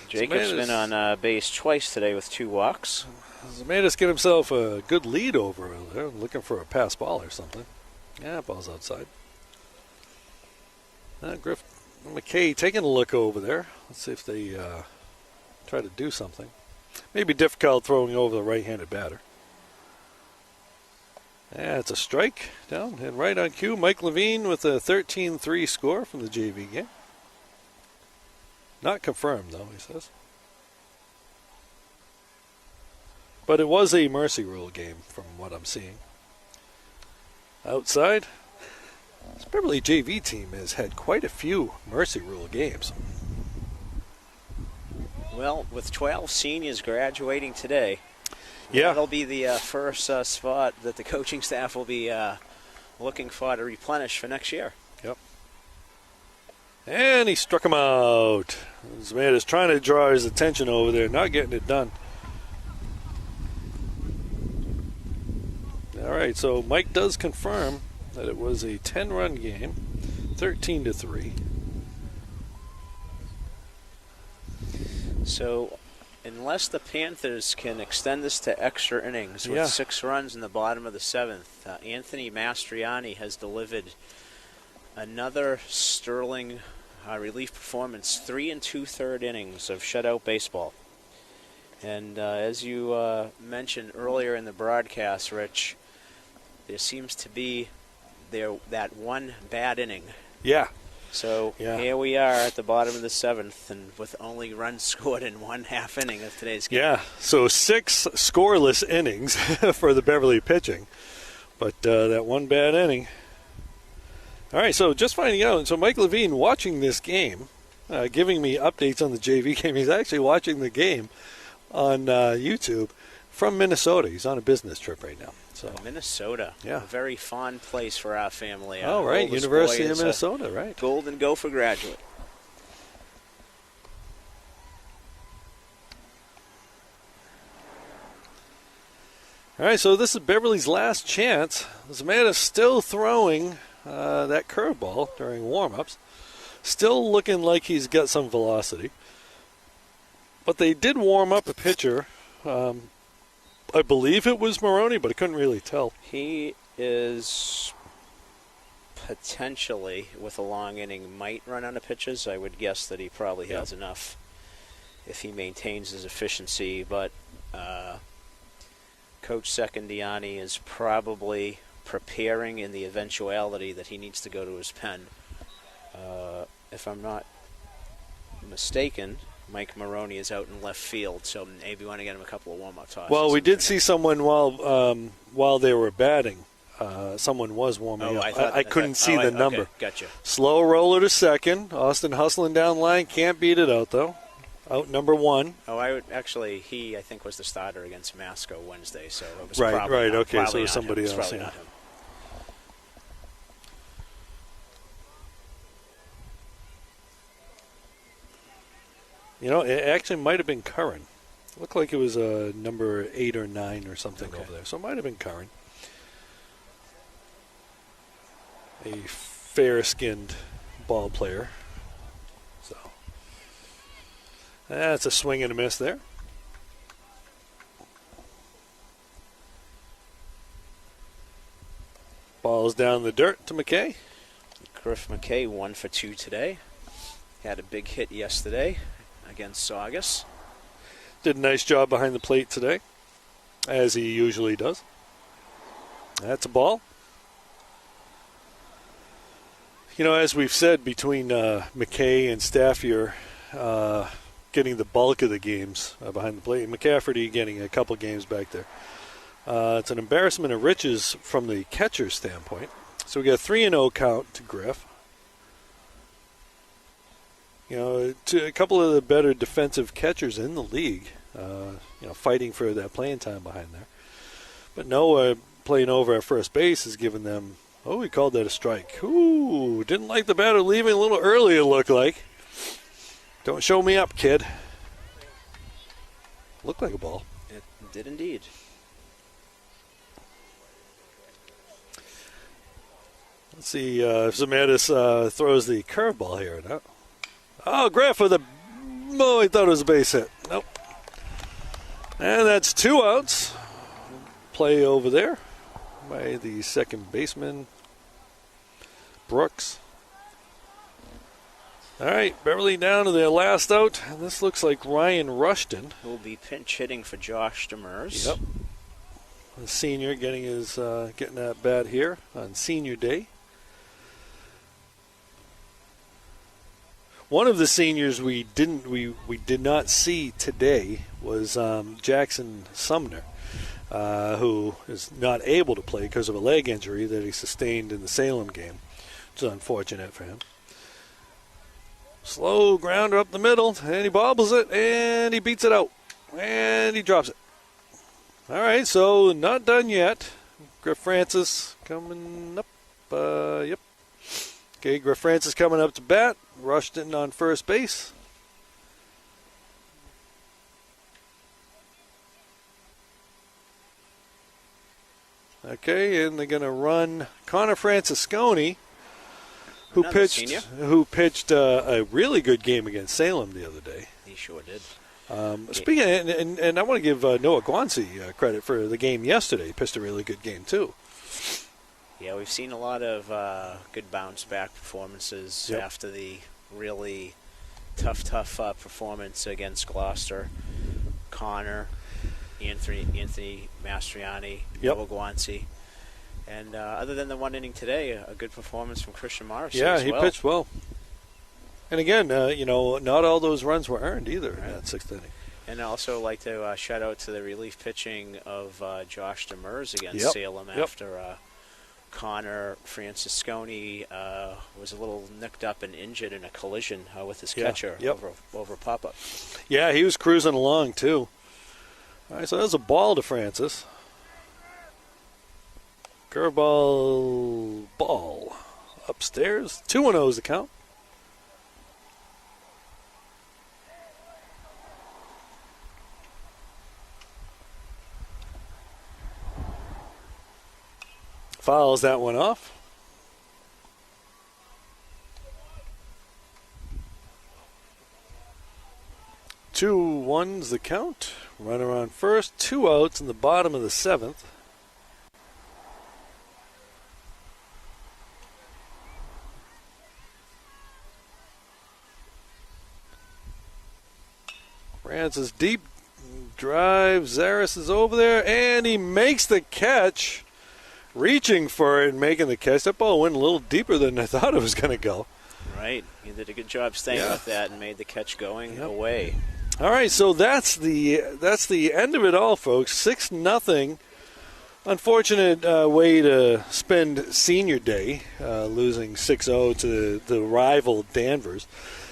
Jacob's been on base twice today with 2 walks. Zemetis get himself a good lead over there, looking for a pass ball or something. Yeah, ball's outside. McKay taking a look over there. Let's see if they try to do something. Maybe difficult throwing over the right-handed batter. Yeah, it's a strike down and right on cue. Mike Levine with a 13-3 score from the JV game. Not confirmed, though, he says. But it was a mercy rule game from what I'm seeing. Outside, this Beverly JV team has had quite a few mercy rule games. Well, with 12 seniors graduating today, that'll be the first spot that the coaching staff will be looking for to replenish for next year. Yep. And he struck him out. Zemetis is trying to draw his attention over there, not getting it done. All right, so Mike does confirm that it was a 10-run game, 13-3. So, unless the Panthers can extend this to extra innings with 6 runs in the bottom of the 7th, Anthony Mastriani has delivered another sterling relief performance, 3 2/3 innings of shutout baseball. And as you mentioned earlier in the broadcast, Rich, there seems to be that one bad inning. Yeah. So here we are at the bottom of the 7th, and with only runs scored in 1/2 inning of today's game. Yeah, so 6 scoreless innings for the Beverly pitching, but that one bad inning. All right, so just finding out, so Mike Levine watching this game, giving me updates on the JV game. He's actually watching the game on YouTube from Minnesota. He's on a business trip right now. So Minnesota, a very fond place for our family. Oh, right, University of Minnesota, right. Golden Gopher graduate. All right, so this is Beverly's last chance. Zemetis still throwing that curveball during warm-ups. Still looking like he's got some velocity. But they did warm up a pitcher. I believe it was Maroney, but I couldn't really tell. He is potentially, with a long inning, might run out of pitches. I would guess that he probably has enough if he maintains his efficiency. But Coach Secondiani is probably preparing in the eventuality that he needs to go to his pen. If I'm not mistaken, Mike Maroney is out in left field, so maybe we want to get him a couple of warm-up tosses. Well, we did see someone while they were batting. Someone was warming up. I couldn't see the number. Okay, gotcha. Slow roller to second. Austin hustling down the line. Can't beat it out, though. Out number 1. Oh, he, I think, was the starter against Masco Wednesday, so it was right. Not, okay, so it was somebody else. Probably not him. You know, it actually might have been Curran. It looked like it was number 8 or 9 or something over there. So it might have been Curran. A fair-skinned ball player. So that's a swing and a miss there. Ball's down the dirt to McKay. Griff McKay 1 for 2 today. Had a big hit yesterday against Saugus. Did a nice job behind the plate today, as he usually does. That's a ball. You know, as we've said, between McKay and Staffier getting the bulk of the games behind the plate, McCafferty getting a couple games back there. It's an embarrassment of riches from the catcher's standpoint. So we got 3-0 count to Griff. You know, to a couple of the better defensive catchers in the league, fighting for that playing time behind there. But Noah playing over at first base has given them, he called that a strike. Ooh, didn't like the batter leaving a little early, it looked like. Don't show me up, kid. Looked like a ball. It did indeed. Let's see if Zamatis throws the curveball here or not. Oh, Graff with I thought it was a base hit. Nope. And that's 2 outs. Play over there by the second baseman, Brooks. All right, Beverly down to their last out. And this looks like Ryan Rushton. Who will be pinch hitting for Josh Demers. Yep. The senior getting that bat here on senior day. One of the seniors we did not see today was Jackson Sumner, who is not able to play because of a leg injury that he sustained in the Salem game. It's unfortunate for him. Slow grounder up the middle, and he bobbles it, and he beats it out, and he drops it. All right, so not done yet. Griff Francis coming up. Yep. Okay, Griff Francis coming up to bat. Rushton on first base. Okay, and they're going to run Connor Francisconi, who pitched a really good game against Salem the other day. He sure did. Speaking of, and I want to give Noah Guanci credit for the game yesterday. He pitched a really good game too. Yeah, we've seen a lot of good bounce-back performances after the really tough performance against Gloucester. Connor, Anthony Mastriani, Noah Guanci. And other than the one inning today, a good performance from Christian Morris. Yeah, he pitched well. And again, not all those runs were earned either in that sixth inning. And I also like to shout out to the relief pitching of Josh Demers against Salem after Connor Francisconi was a little nicked up and injured in a collision with his catcher over pop-up. Yeah, he was cruising along too. All right, so that was a ball to Francis. Curveball ball upstairs. 2-0 is the count. Fouls that one off. Two ones the count. Runner on first. 2 outs in the bottom of the seventh. Francis deep drive. Zaris is over there, and he makes the catch. Reaching for it and making the catch. That ball went a little deeper than I thought it was going to go. Right. He did a good job staying with that and made the catch going away. All right, so that's the end of it all, folks. 6-0. Unfortunate way to spend senior day, losing 6-0 to the rival Danvers.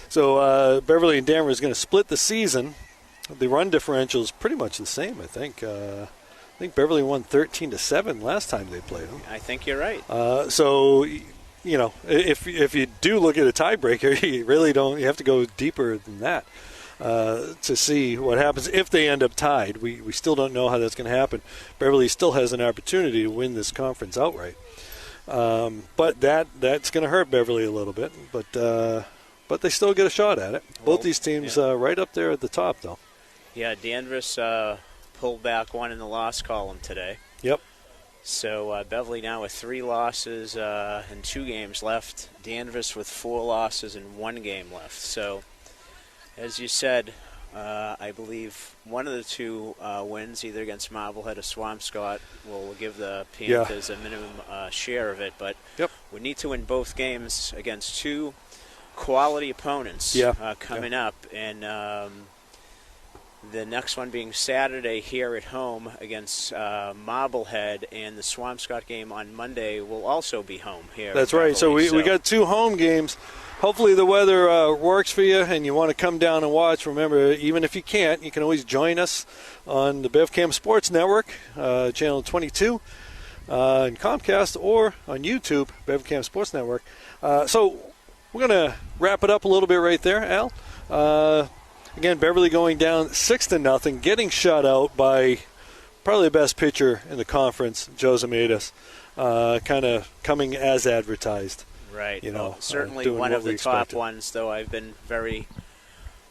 So Beverly and Danvers are going to split the season. The run differential is pretty much the same, I think. I think Beverly won 13-7 last time they played them. I think you're right. So, if you do look at a tiebreaker, you really don't. You have to go deeper than that to see what happens if they end up tied. We still don't know how that's going to happen. Beverly still has an opportunity to win this conference outright, but that's going to hurt Beverly a little bit. But they still get a shot at it. Both these teams right up there at the top, though. Yeah, Danvers pulled back one in the loss column today. Yep. So Beverly now with 3 losses and 2 games left. Danvers with 4 losses and 1 game left. So, as you said, I believe one of the 2 wins, either against Marblehead or Swampscott, will give the Panthers a minimum share of it. But we need to win both games against 2 quality opponents coming up. And The next one being Saturday here at home against Marblehead, and the Swampscott game on Monday will also be home here. That's right. So we got 2 home games. Hopefully the weather works for you and you want to come down and watch. Remember, even if you can't, you can always join us on the BevCam Sports Network, channel 22, in Comcast, or on YouTube, BevCam Sports Network. So we're going to wrap it up a little bit right there, Al. Again, Beverly going down 6-0, getting shut out by probably the best pitcher in the conference, Joe Zemaitis, kind of coming as advertised. Right. Certainly one of the top ones, though. I've been very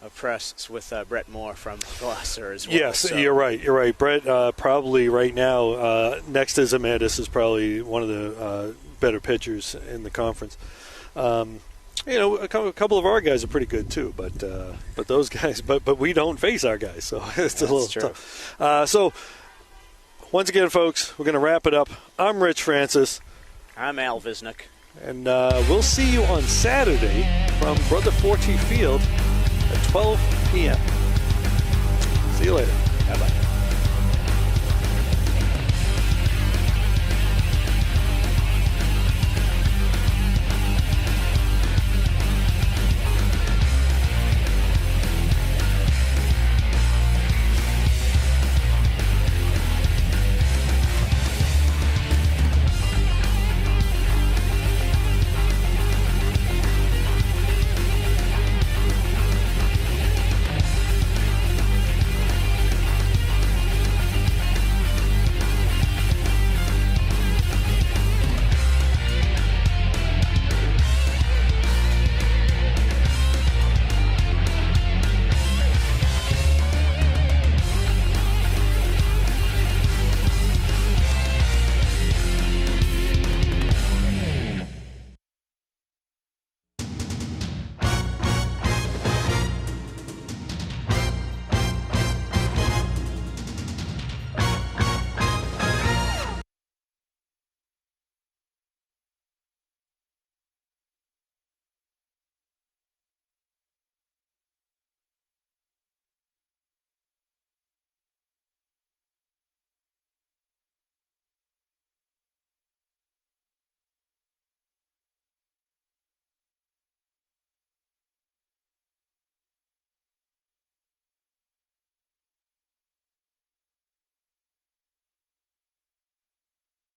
impressed with Brett Moore from Gloucester as well. Yes, so. You're right. Brett probably right now, next to Zemaitis, is probably one of the better pitchers in the conference. A couple of our guys are pretty good too, but those guys, but we don't face our guys, so it's a little tough. So once again, folks, we're going to wrap it up. I'm Rich Francis. I'm Al Visnick. And we'll see you on Saturday from Brother Forte Field at 12 p.m. See you later. Bye-bye.